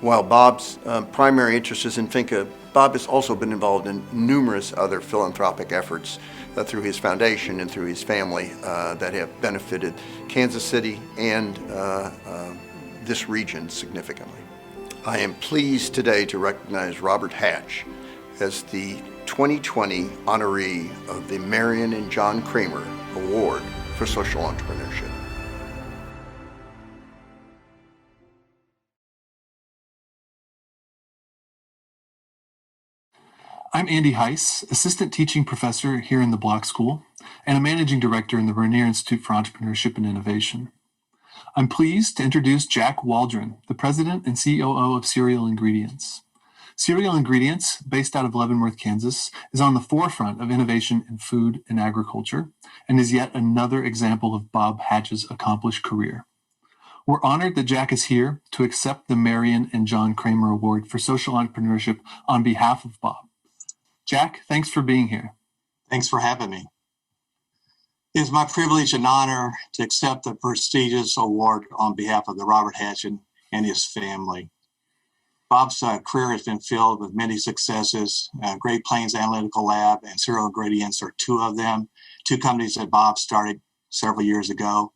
While Bob's primary interest is in Finca, Bob has also been involved in numerous other philanthropic efforts through his foundation and through his family that have benefited Kansas City and this region significantly. I am pleased today to recognize Robert Hatch as the 2020 honoree of the Marion and John Kramer Award for Social Entrepreneurship. I'm Andy Heiss, Assistant Teaching Professor here in the Block School, and a Managing Director in the Rainier Institute for Entrepreneurship and Innovation. I'm pleased to introduce Jack Waldron, the President and COO of Cereal Ingredients. Cereal Ingredients, based out of Leavenworth, Kansas, is on the forefront of innovation in food and agriculture, and is yet another example of Bob Hatch's accomplished career. We're honored that Jack is here to accept the Marion and John Kramer Award for Social Entrepreneurship on behalf of Bob. Jack, thanks for being here. Thanks for having me. It is my privilege and honor to accept the prestigious award on behalf of the Robert Hatch and his family. Bob's career has been filled with many successes. Great Plains Analytical Lab and Cereal Ingredients are two of them, two companies that Bob started several years ago.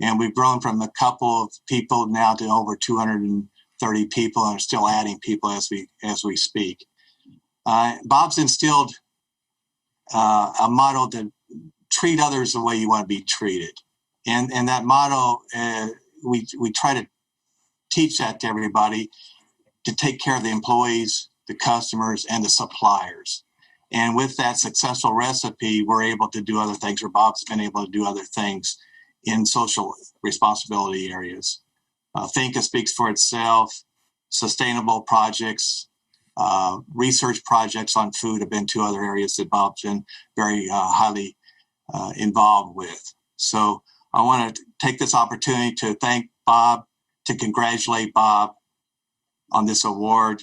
And we've grown from a couple of people now to over 230 people and are still adding people as we speak. Bob's instilled a motto to treat others the way you want to be treated. And that motto, we try to teach that to everybody, to take care of the employees, the customers, and the suppliers. And with that successful recipe, we're able to do other things, or Bob's been able to do other things in social responsibility areas. Finca speaks for itself, sustainable projects, Research projects on food have been two other areas that Bob's been very highly involved with. So I want to take this opportunity to thank Bob, to congratulate Bob on this award,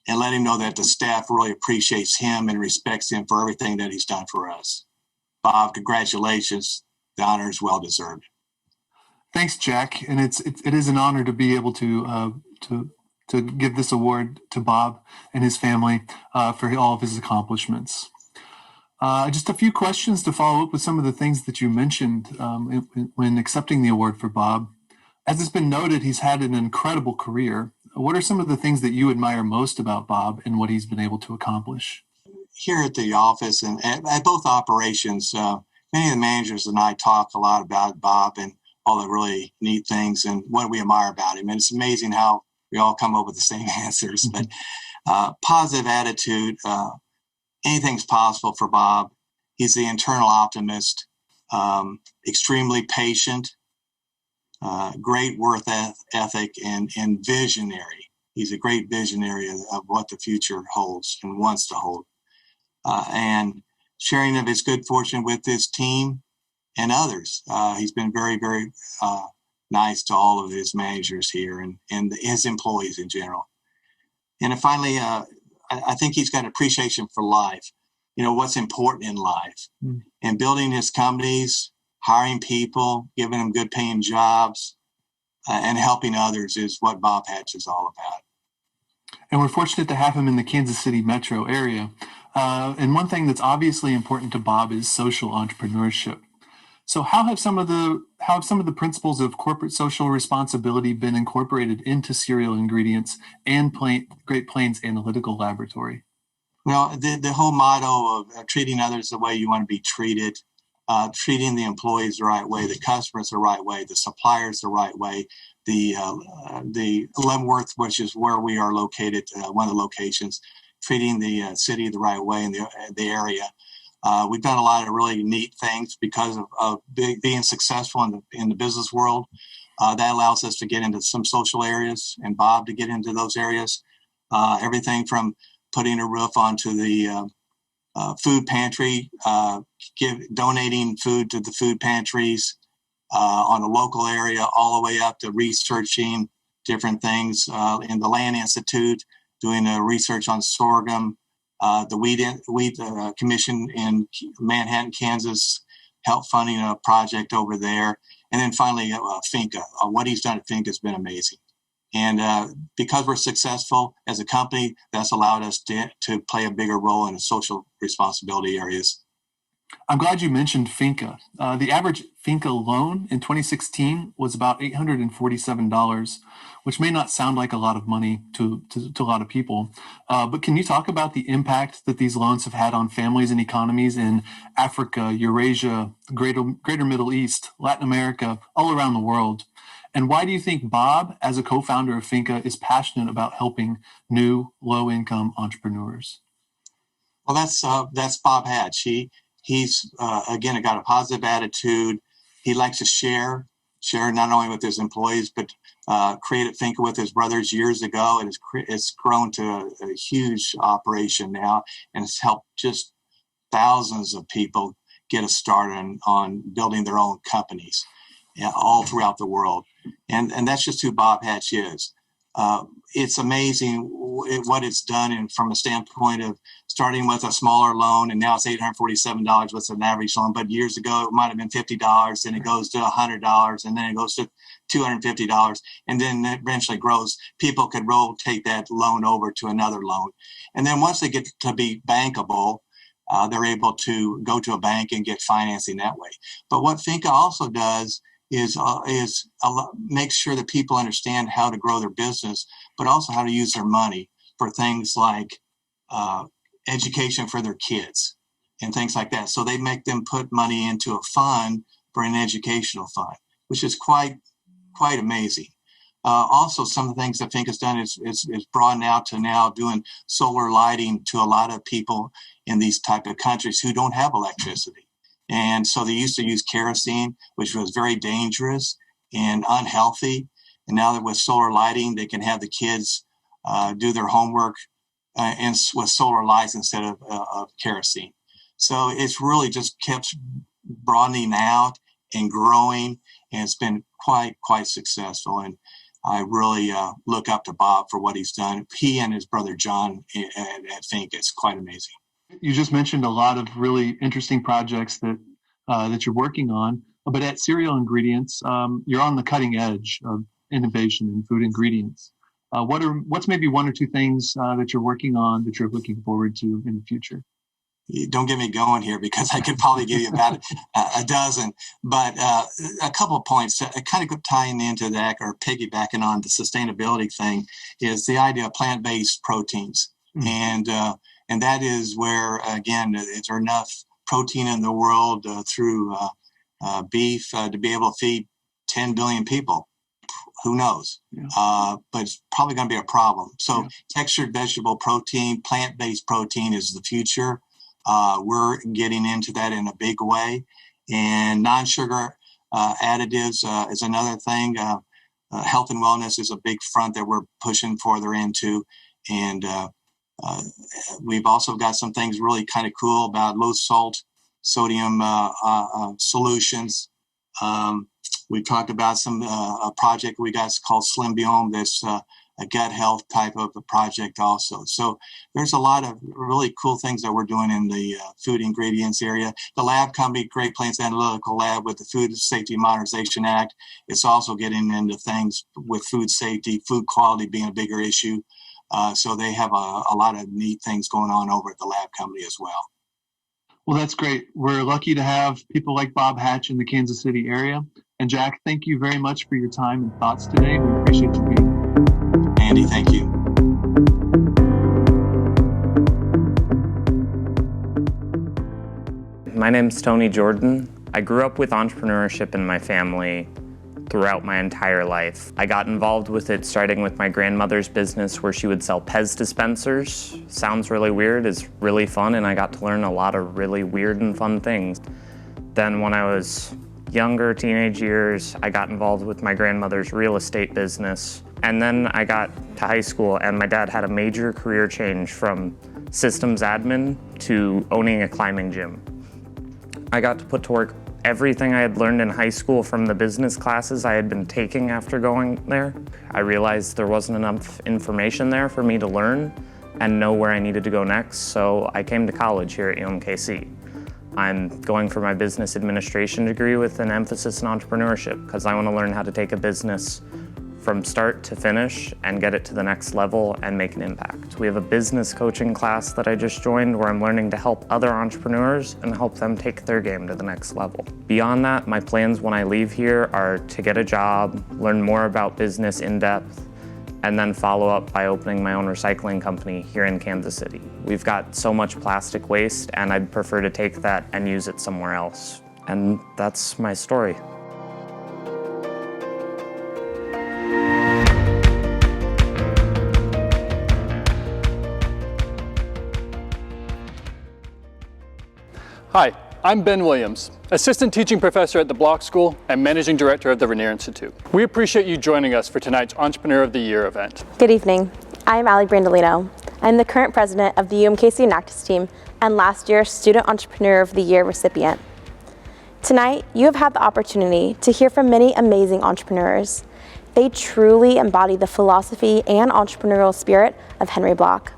and let him know that the staff really appreciates him and respects him for everything that he's done for us. Bob, congratulations. The honor is well deserved. Thanks, Jack. And it is an honor to be able to give this award to Bob and his family for all of his accomplishments. Just a few questions to follow up with some of the things that you mentioned when accepting the award for Bob. As it's been noted, he's had an incredible career. What are some of the things that you admire most about Bob and what he's been able to accomplish? Here at the office and at both operations, many of the managers and I talk a lot about Bob and all the really neat things and what we admire about him. And it's amazing how we all come up with the same answers. But positive attitude, anything's possible for Bob. He's the internal optimist, extremely patient, great work ethic, and visionary. He's a great visionary of what the future holds and wants to hold. And sharing of his good fortune with his team and others. He's been very, very nice to all of his managers here and his employees in general. And finally, I think he's got appreciation for life, what's important in life. And building his companies, hiring people, giving them good paying jobs, and helping others is what Bob Hatch is all about. And we're fortunate to have him in the Kansas City metro area. And one thing that's obviously important to Bob is social entrepreneurship. So how have some of the principles of corporate social responsibility been incorporated into cereal ingredients and Great Plains Analytical Laboratory? Well, the whole motto of treating others the way you want to be treated, treating the employees the right way, the customers the right way, the suppliers the right way, the Leavenworth, which is where we are located, one of the locations, treating the city the right way in the area. We've done a lot of really neat things because of being successful in the business world. That allows us to get into some social areas and Bob to get into those areas. Everything from putting a roof onto the food pantry, donating food to the food pantries on a local area, all the way up to researching different things in the Land Institute, doing research on sorghum. The Wheat Commission in Manhattan, Kansas, helped funding a project over there. And then finally, Finca. What he's done at Finca has been amazing. And because we're successful as a company, that's allowed us to play a bigger role in the social responsibility areas. I'm glad you mentioned Finca. The average Finca loan in 2016 was about $847, which may not sound like a lot of money to a lot of people. But can you talk about the impact that these loans have had on families and economies in Africa, Eurasia, Greater Middle East, Latin America, all around the world? And why do you think Bob, as a co-founder of Finca, is passionate about helping new low-income entrepreneurs? Well, that's Bob Hatch. He's again got a positive attitude. He likes to share not only with his employees, but created Finca with his brothers years ago, and it's grown to a huge operation now, and it's helped just thousands of people get a start on building their own companies all throughout the world. And that's just who Bob Hatch is. It's amazing what it's done, and from a standpoint of starting with a smaller loan, and now it's $847 with an average loan. But years ago, it might have been $50, and it goes to $100, and then it goes to $250, and then it eventually grows. People could take that loan over to another loan. And then once they get to be bankable, they're able to go to a bank and get financing that way. But what Finca also does is make sure that people understand how to grow their business, but also how to use their money for things like education for their kids and things like that. So they make them put money into a fund for an educational fund, which is quite amazing. Also, some of the things that Finca's done is broadened out to now doing solar lighting to a lot of people in these type of countries who don't have electricity. And so they used to use kerosene, which was very dangerous and unhealthy. And now that with solar lighting, they can have the kids do their homework and with solar lights instead of kerosene. So it's really just kept broadening out and growing, and it's been quite successful. And I really look up to Bob for what he's done. He and his brother John at Fink, it's quite amazing. You just mentioned a lot of really interesting projects that you're working on, but at Cereal Ingredients, you're on the cutting edge of innovation in food ingredients. What's maybe one or two things that you're working on that you're looking forward to in the future? Don't get me going here because I could probably give you about a dozen, but a couple of points kind of tying into that or piggybacking on the sustainability thing is the idea of plant-based proteins. Mm-hmm. And that is where, again, is there enough protein in the world through beef to be able to feed 10 billion people? Who knows? Yeah. But it's probably going to be a problem. So textured vegetable protein, plant-based protein is the future. We're getting into that in a big way. And non-sugar additives is another thing. Health and wellness is a big front that we're pushing further into. And we've also got some things really kind of cool about low salt sodium solutions. We talked about a project we got called Slim Biome that's a gut health type of a project also. So there's a lot of really cool things that we're doing in the food ingredients area. The lab company, Great Plains Analytical Lab, with the Food Safety Modernization Act, it's also getting into things with food safety, food quality being a bigger issue. So they have a lot of neat things going on over at the lab company as well. Well, that's great. We're lucky to have people like Bob Hatch in the Kansas City area. And Jack, thank you very much for your time and thoughts today. We appreciate you being here. Andy, thank you. My name's Tony Jordan. I grew up with entrepreneurship in my family throughout my entire life. I got involved with it starting with my grandmother's business where she would sell Pez dispensers. Sounds really weird, it's really fun, and I got to learn a lot of really weird and fun things. Then when I was younger, teenage years, I got involved with my grandmother's real estate business. And then I got to high school and my dad had a major career change from systems admin to owning a climbing gym. I got to put to work everything I had learned in high school from the business classes I had been taking after going there. I realized there wasn't enough information there for me to learn and know where I needed to go next, so I came to college here at UMKC. I'm going for my business administration degree with an emphasis in entrepreneurship because I want to learn how to take a business from start to finish and get it to the next level and make an impact. We have a business coaching class that I just joined where I'm learning to help other entrepreneurs and help them take their game to the next level. Beyond that, my plans when I leave here are to get a job, learn more about business in depth, and then follow up by opening my own recycling company here in Kansas City. We've got so much plastic waste and I'd prefer to take that and use it somewhere else. And that's my story. Hi, I'm Ben Williams, Assistant Teaching Professor at the Block School and Managing Director of the Rainier Institute. We appreciate you joining us for tonight's Entrepreneur of the Year event. Good evening. I'm Allie Brandolino. I'm the current president of the UMKC Enactus team and last year's Student Entrepreneur of the Year recipient. Tonight, you have had the opportunity to hear from many amazing entrepreneurs. They truly embody the philosophy and entrepreneurial spirit of Henry Block.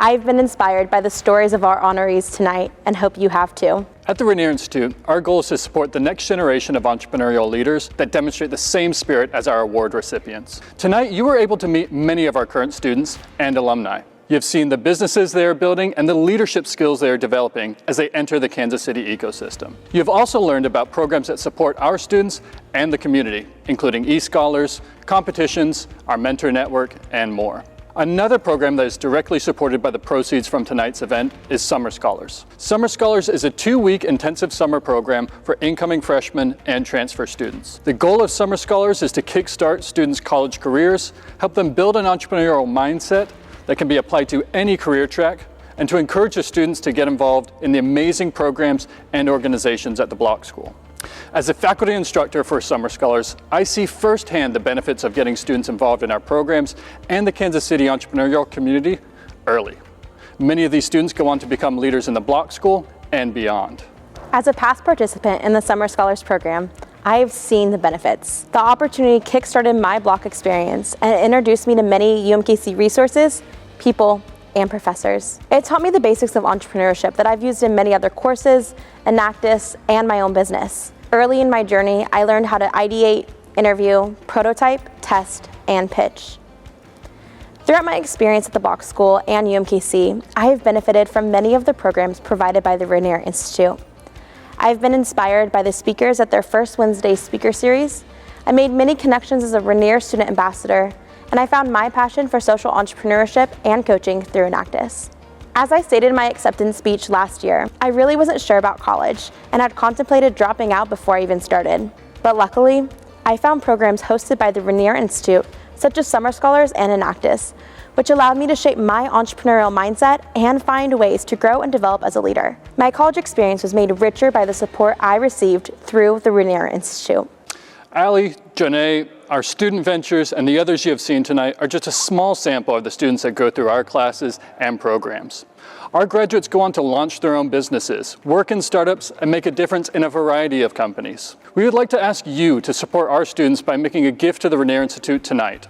I've been inspired by the stories of our honorees tonight and hope you have too. At the Rainier Institute, our goal is to support the next generation of entrepreneurial leaders that demonstrate the same spirit as our award recipients. Tonight, you were able to meet many of our current students and alumni. You've seen the businesses they are building and the leadership skills they are developing as they enter the Kansas City ecosystem. You've also learned about programs that support our students and the community, including e-scholars, competitions, our mentor network, and more. Another program that is directly supported by the proceeds from tonight's event is Summer Scholars. Summer Scholars is a 2-week intensive summer program for incoming freshmen and transfer students. The goal of Summer Scholars is to kickstart students' college careers, help them build an entrepreneurial mindset that can be applied to any career track, and to encourage the students to get involved in the amazing programs and organizations at the Block School. As a faculty instructor for Summer Scholars, I see firsthand the benefits of getting students involved in our programs and the Kansas City entrepreneurial community early. Many of these students go on to become leaders in the block school and beyond. As a past participant in the Summer Scholars Program, I have seen the benefits. The opportunity kickstarted my block experience and introduced me to many UMKC resources, people, and professors. It taught me the basics of entrepreneurship that I've used in many other courses, Enactus, and my own business. Early in my journey, I learned how to ideate, interview, prototype, test, and pitch. Throughout my experience at the Block School and UMKC, I have benefited from many of the programs provided by the Rainier Institute. I've been inspired by the speakers at their first Wednesday speaker series. I made many connections as a Rainier student ambassador, and I found my passion for social entrepreneurship and coaching through Enactus. As I stated in my acceptance speech last year, I really wasn't sure about college and had contemplated dropping out before I even started. But luckily, I found programs hosted by the Rainier Institute, such as Summer Scholars and Enactus, which allowed me to shape my entrepreneurial mindset and find ways to grow and develop as a leader. My college experience was made richer by the support I received through the Rainier Institute. Ali, Janae, our student ventures, and the others you have seen tonight are just a small sample of the students that go through our classes and programs. Our graduates go on to launch their own businesses, work in startups, and make a difference in a variety of companies. We would like to ask you to support our students by making a gift to the Rainier Institute tonight.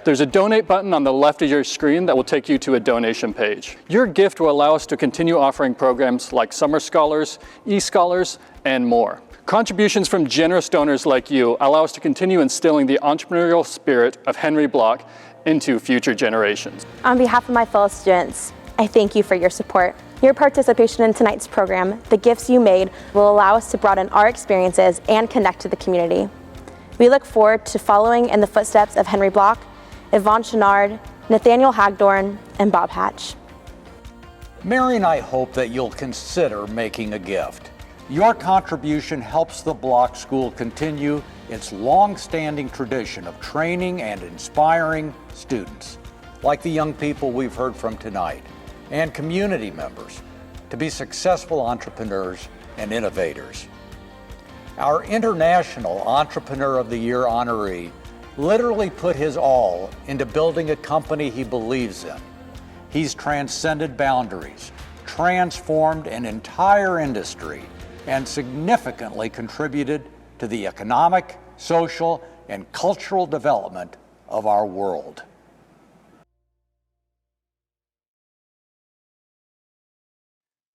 There's a donate button on the left of your screen that will take you to a donation page. Your gift will allow us to continue offering programs like Summer Scholars, e-Scholars, and more. Contributions from generous donors like you allow us to continue instilling the entrepreneurial spirit of Henry Block into future generations. On behalf of my fellow students, I thank you for your support. Your participation in tonight's program, the gifts you made, will allow us to broaden our experiences and connect to the community. We look forward to following in the footsteps of Henry Block, Yvonne Chenard, Nathaniel Hagdorn, and Bob Hatch. Mary and I hope that you'll consider making a gift. Your contribution helps the Block School continue its long-standing tradition of training and inspiring students, like the young people we've heard from tonight, and community members, to be successful entrepreneurs and innovators. Our International Entrepreneur of the Year honoree literally put his all into building a company he believes in. He's transcended boundaries, transformed an entire industry, and significantly contributed to the economic, social, and cultural development of our world.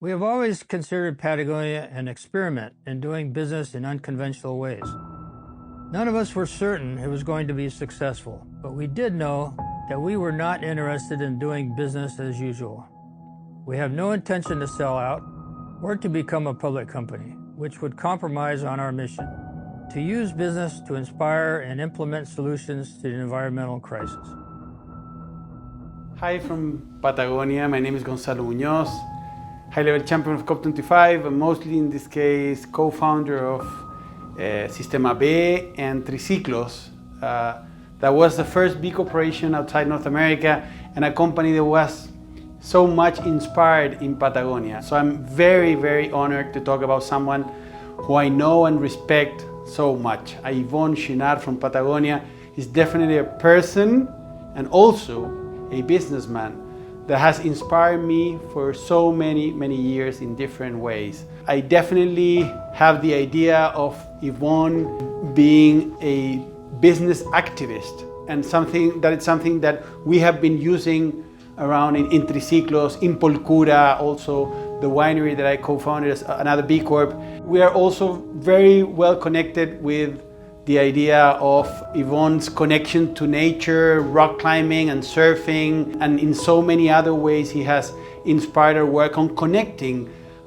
We have always considered Patagonia an experiment in doing business in unconventional ways. None of us were certain it was going to be successful, but we did know that we were not interested in doing business as usual. We have no intention to sell out or to become a public company, which would compromise on our mission, to use business to inspire and implement solutions to the environmental crisis. Hi from Patagonia, my name is Gonzalo Muñoz, high-level champion of COP25, and mostly in this case, co-founder of Sistema B and Triciclos. That was the first big operation outside North America and a company that was so much inspired in Patagonia. So I'm very, very honored to talk about someone who I know and respect so much. Yvonne Chenard from Patagonia is definitely a person and also a businessman that has inspired me for so many, many years in different ways. I definitely have the idea of Yvonne being a business activist, and something that we have been using around in Triciclos, in Polcura, also the winery that I co-founded as another B Corp. We are also very well connected with the idea of Yvonne's connection to nature, rock climbing and surfing, and in so many other ways he has inspired our work on connecting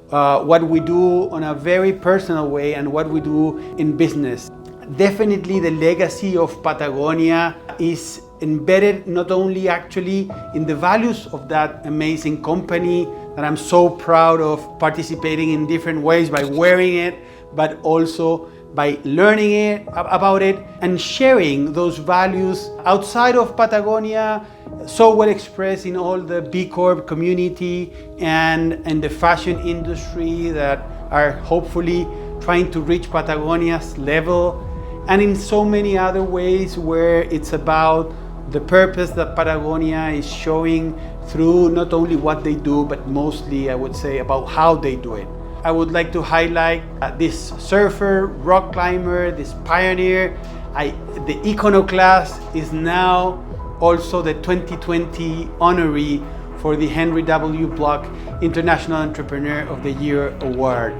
what we do on a very personal way and what we do in business. Definitely the legacy of Patagonia is embedded not only actually in the values of that amazing company that I'm so proud of participating in different ways by wearing it, but also by learning about it and sharing those values outside of Patagonia, so well expressed in all the B Corp community and the fashion industry that are hopefully trying to reach Patagonia's level, and in so many other ways where it's about the purpose that Patagonia is showing through not only what they do, but mostly, I would say, about how they do it. I would like to highlight this surfer, rock climber, this pioneer. The iconoclast is now also the 2020 honoree for the Henry W. Block International Entrepreneur of the Year Award.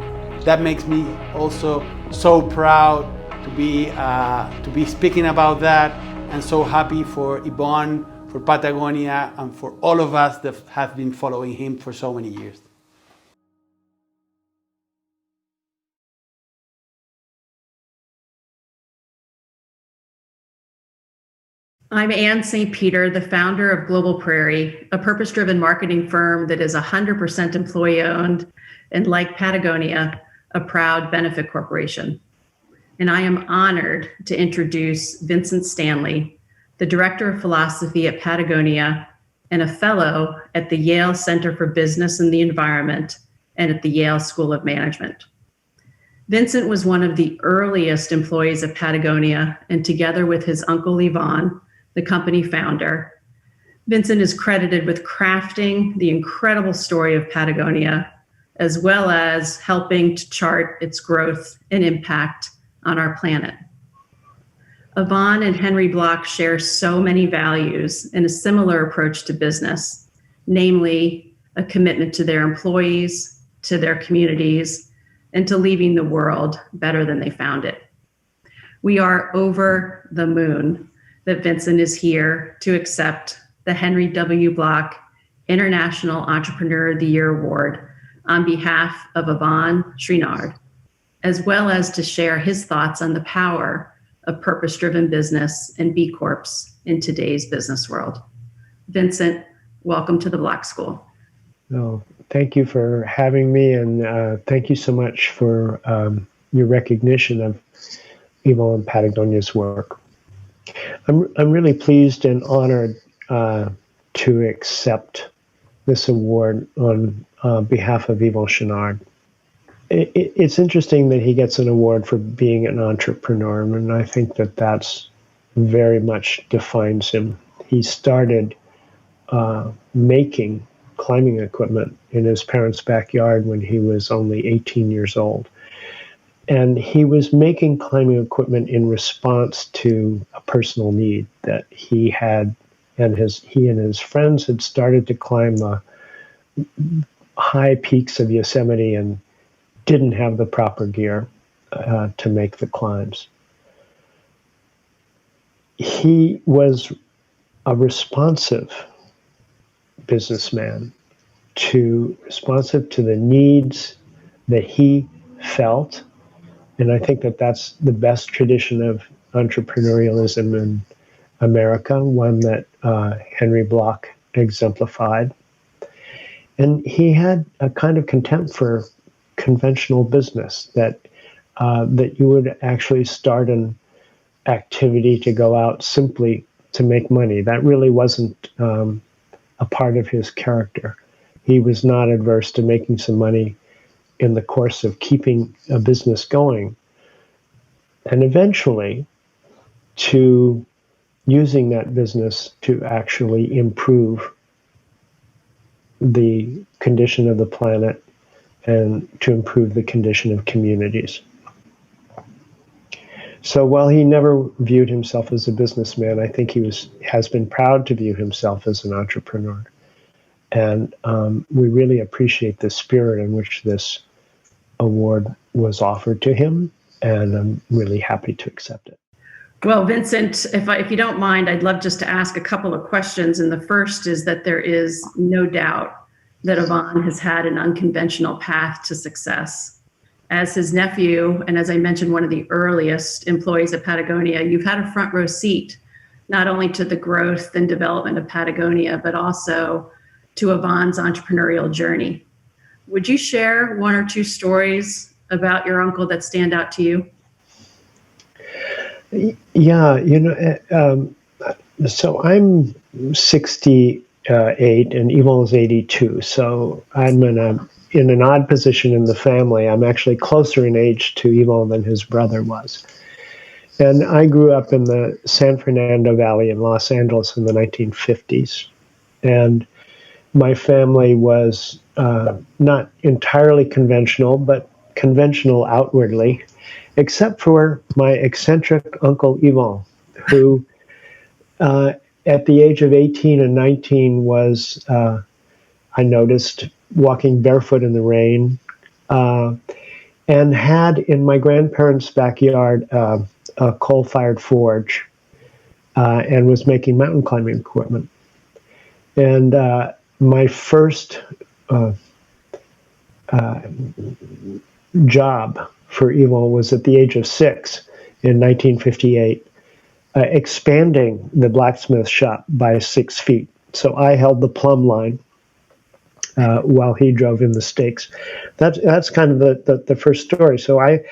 That makes me also so proud to be speaking about that, and so happy for Yvonne, for Patagonia, and for all of us that have been following him for so many years. I'm Ann St. Peter, the founder of Global Prairie, a purpose-driven marketing firm that is 100% employee-owned and, like Patagonia, a proud benefit corporation. And I am honored to introduce Vincent Stanley, the Director of Philosophy at Patagonia and a fellow at the Yale Center for Business and the Environment and at the Yale School of Management. Vincent was one of the earliest employees of Patagonia, and together with his uncle Yvonne, the company founder, Vincent is credited with crafting the incredible story of Patagonia, as well as helping to chart its growth and impact on our planet. Yvonne and Henry Block share so many values and a similar approach to business, namely a commitment to their employees, to their communities, and to leaving the world better than they found it. We are over the moon that Vincent is here to accept the Henry W. Block International Entrepreneur of the Year Award on behalf of Yvonne Chouinard, as well as to share his thoughts on the power of purpose-driven business and B Corps in today's business world. Vincent, welcome to the Block School. Oh, thank you for having me, and thank you so much for your recognition of Yvonne and Patagonia's work. I'm really pleased and honored to accept this award on behalf of Yvon Chouinard. It's interesting that he gets an award for being an entrepreneur, and I think that that's very much defines him. He started making climbing equipment in his parents' backyard when he was only 18 years old. And he was making climbing equipment in response to a personal need that he had, and he and his friends had started to climb the high peaks of Yosemite and didn't have the proper gear to make the climbs. He was a responsive businessman, responsive to the needs that he felt. And I think that that's the best tradition of entrepreneurialism in America, one that Henry Block exemplified. And he had a kind of contempt for conventional business, that you would actually start an activity to go out simply to make money. That really wasn't a part of his character. He was not adverse to making some money in the course of keeping a business going, and eventually to using that business to actually improve the condition of the planet and to improve the condition of communities. So while he never viewed himself as a businessman, I think he has been proud to view himself as an entrepreneur. And we really appreciate the spirit in which this award was offered to him, and I'm really happy to accept it. Well, Vincent, if you don't mind, I'd love just to ask a couple of questions. And the first is that there is no doubt that Yvonne has had an unconventional path to success. As his nephew, and as I mentioned, one of the earliest employees of Patagonia, you've had a front row seat, not only to the growth and development of Patagonia, but also to Yvonne's entrepreneurial journey. Would you share one or two stories about your uncle that stand out to you? Yeah, so I'm 68 and Yvonne is 82. So I'm in an odd position in the family. I'm actually closer in age to Yvonne than his brother was. And I grew up in the San Fernando Valley in Los Angeles in the 1950s. And my family was not entirely conventional, but conventional outwardly, except for my eccentric Uncle Yvon, who at the age of 18 and 19 was, I noticed, walking barefoot in the rain, and had in my grandparents' backyard a coal-fired forge, and was making mountain climbing equipment. And my first job for Yvon was at the age of 6 in 1958, expanding the blacksmith shop by 6 feet. So I held the plumb line while he drove in the stakes. That's kind of the first story. So I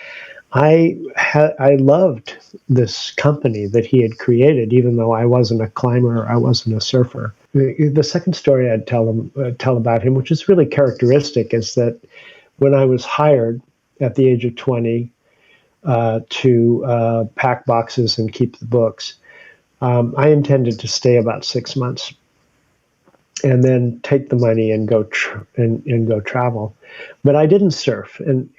loved this company that he had created, even though I wasn't a climber or I wasn't a surfer. The second story I'd tell about him, which is really characteristic, is that when I was hired at the age of 20 to pack boxes and keep the books, I intended to stay about 6 months and then take the money and go go travel. But I didn't surf, and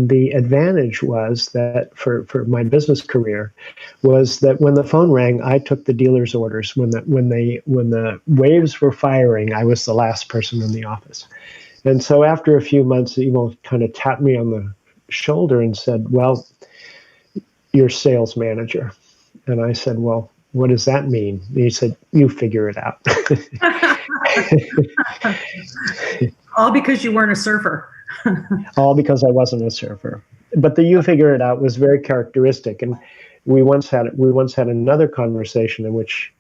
the advantage was that for my business career was that when the phone rang, I took the dealer's orders. When the waves were firing, I was the last person in the office. And so after a few months, Yvon kind of tapped me on the shoulder and said, "Well, you're sales manager." And I said, "Well, what does that mean?" And he said, "You figure it out." All because you weren't a surfer. All because I wasn't a surfer. But the "you figure it out" was very characteristic. And we once had another conversation in which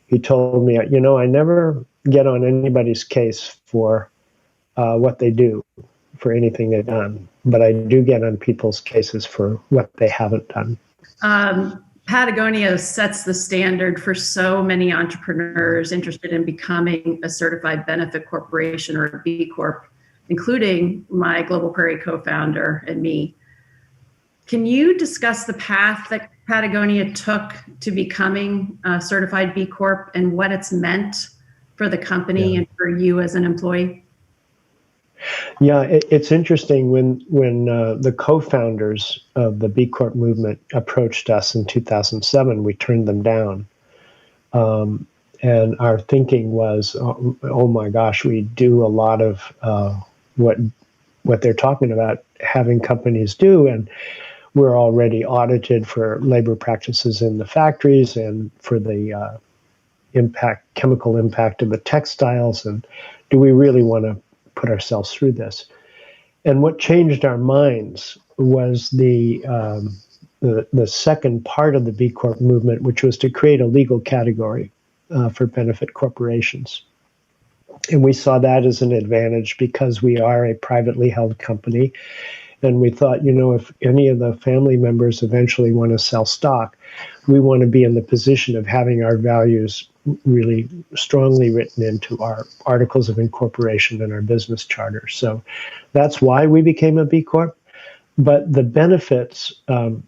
he told me, I never get on anybody's case for what they do, for anything they've done, but I do get on people's cases for what they haven't done. Patagonia sets the standard for so many entrepreneurs interested in becoming a certified benefit corporation or a B Corp, including my Global Prairie co-founder and me. Can you discuss the path that Patagonia took to becoming a certified B Corp and what it's meant for the company and for you as an employee? Yeah, it's interesting when the co-founders of the B Corp movement approached us in 2007, we turned them down. And our thinking was, oh my gosh, we do a lot of what they're talking about having companies do, and we're already audited for labor practices in the factories and for the chemical impact of the textiles, and do we really want to put ourselves through this? And what changed our minds was the second part of the B Corp movement, which was to create a legal category for benefit corporations. And we saw that as an advantage because we are a privately held company. And we thought, if any of the family members eventually want to sell stock, we want to be in the position of having our values really strongly written into our articles of incorporation and our business charter. So that's why we became a B Corp. But the benefits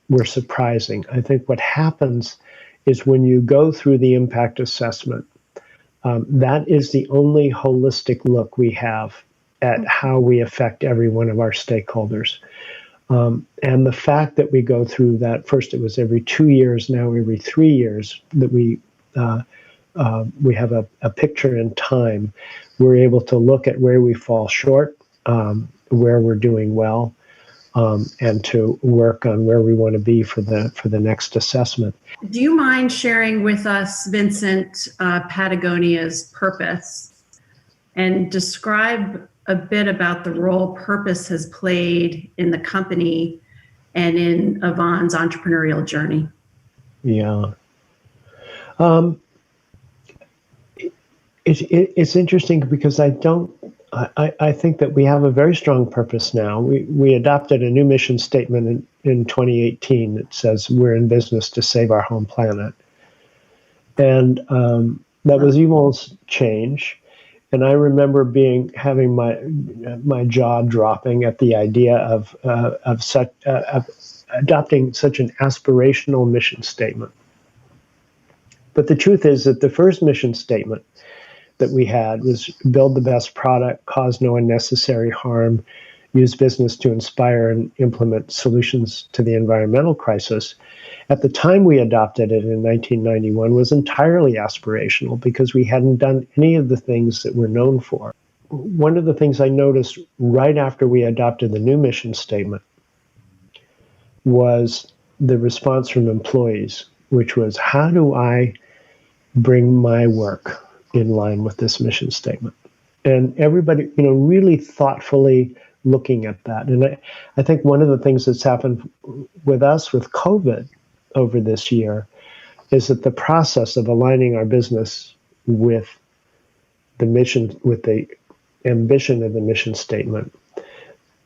were surprising. I think what happens is when you go through the impact assessment, that is the only holistic look we have at how we affect every one of our stakeholders. And the fact that we go through that, first it was every 2 years, now every 3 years, that we have a picture in time. We're able to look at where we fall short, where we're doing well, and to work on where we want to be for the next assessment. Do you mind sharing with us, Vincent, Patagonia's purpose, and describe a bit about the role purpose has played in the company and in Yvon's entrepreneurial journey? Yeah. It's interesting because I think that we have a very strong purpose now. We adopted a new mission statement in 2018 that says we're in business to save our home planet. And that was Yvon's change. And I remember having my jaw dropping at the idea of adopting such an aspirational mission statement. But the truth is that the first mission statement that we had was build the best product, cause no unnecessary harm, use business to inspire and implement solutions to the environmental crisis. At the time we adopted it in 1991 was entirely aspirational because we hadn't done any of the things that we're known for. One of the things I noticed right after we adopted the new mission statement was the response from employees, which was, how do I bring my work in line with this mission statement? And everybody, really thoughtfully looking at that. And I think one of the things that's happened with us with COVID over this year is that the process of aligning our business with the mission, with the ambition of the mission statement,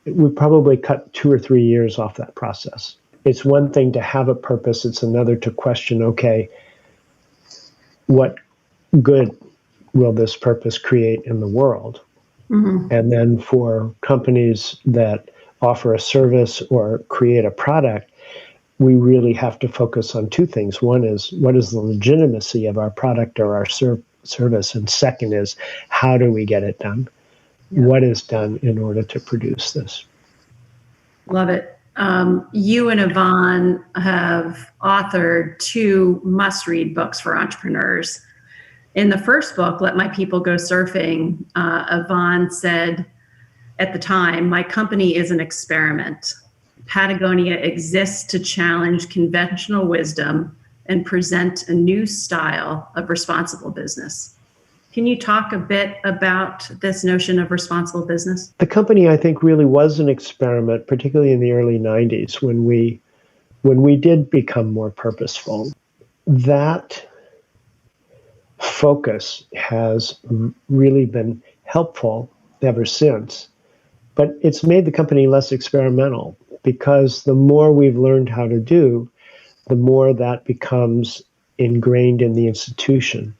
we probably cut 2 or 3 years off that process. It's one thing to have a purpose. It's another to question, okay, what good will this purpose create in the world? Mm-hmm. And then for companies that offer a service or create a product, we really have to focus on two things. One is, what is the legitimacy of our product or our service? And second is, how do we get it done? Yeah. What is done in order to produce this? Love it. You and Yvonne have authored 2 must-read books for entrepreneurs. In the first book, Let My People Go Surfing, Yvonne said at the time, my company is an experiment. Patagonia exists to challenge conventional wisdom and present a new style of responsible business. Can you talk a bit about this notion of responsible business? The company, I think, really was an experiment, particularly in the early 90s when we did become more purposeful. That focus has really been helpful ever since, but it's made the company less experimental because the more we've learned how to do, the more that becomes ingrained in the institution.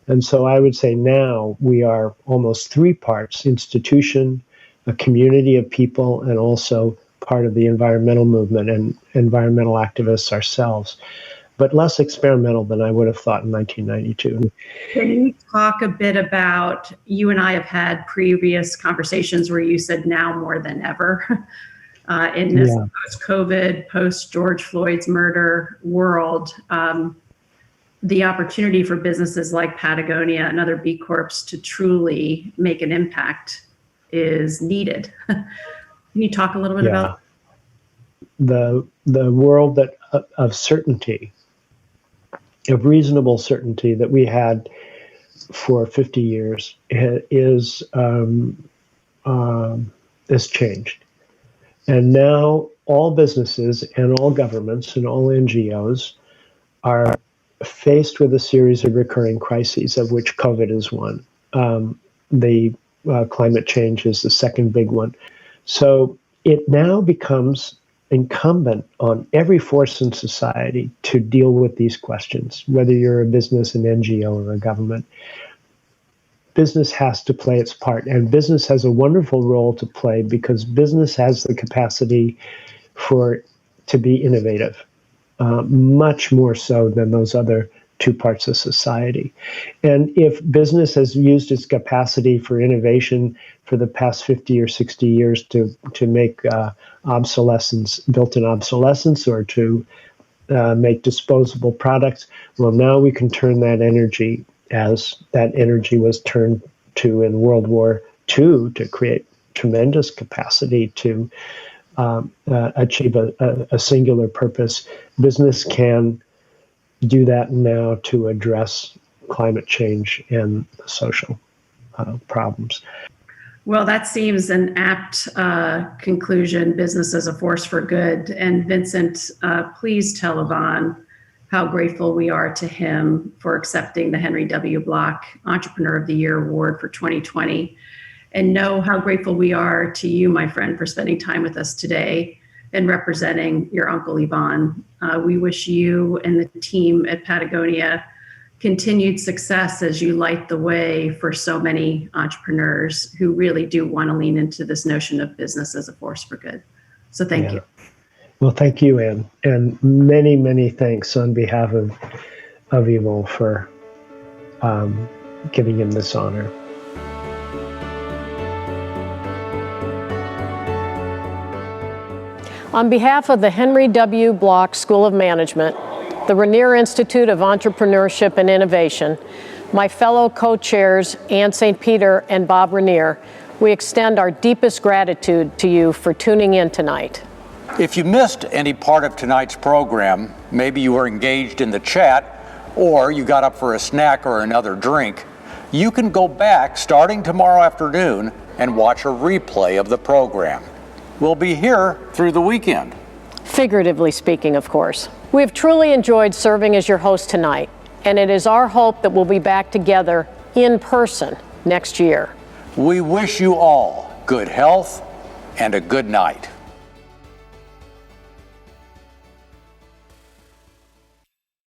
And so I would say now we are almost 3 parts: institution, a community of people, and also part of the environmental movement and environmental activists ourselves, but less experimental than I would have thought in 1992. Can you talk a bit about, you and I have had previous conversations where you said now more than ever in this post-COVID, post-George Floyd's murder world, the opportunity for businesses like Patagonia and other B Corps to truly make an impact is needed. Can you talk a little bit about the world of certainty, of reasonable certainty that we had for 50 years is changed. And now all businesses and all governments and all NGOs are faced with a series of recurring crises, of which COVID is one. The climate change is the second big one. So it now becomes incumbent on every force in society to deal with these questions, whether you're a business, an NGO, or a government. Business has to play its part, and business has a wonderful role to play because business has the capacity to be innovative. Much more so than those other 2 parts of society. And if business has used its capacity for innovation for the past 50 or 60 years to make built-in obsolescence or to make disposable products, well, now we can turn that energy, as that energy was turned to in World War II, to create tremendous capacity to achieve a singular purpose. Business can do that now to address climate change and social problems. Well, that seems an apt conclusion, business as a force for good. And Vincent, please tell Yvonne how grateful we are to him for accepting the Henry W. Block Entrepreneur of the Year Award for 2020. And know how grateful we are to you, my friend, for spending time with us today and representing your Uncle Yvonne. We wish you and the team at Patagonia continued success as you light the way for so many entrepreneurs who really do want to lean into this notion of business as a force for good. So thank you. Well, thank you, Ann, and many, many thanks on behalf of Evo for giving him this honor. On behalf of the Henry W. Block School of Management, the Rainier Institute of Entrepreneurship and Innovation, my fellow co-chairs Ann St. Peter and Bob Rainier, we extend our deepest gratitude to you for tuning in tonight. If you missed any part of tonight's program, maybe you were engaged in the chat, or you got up for a snack or another drink, you can go back starting tomorrow afternoon and watch a replay of the program. We'll be here through the weekend. Figuratively speaking, of course. We have truly enjoyed serving as your host tonight, and it is our hope that we'll be back together in person next year. We wish you all good health and a good night.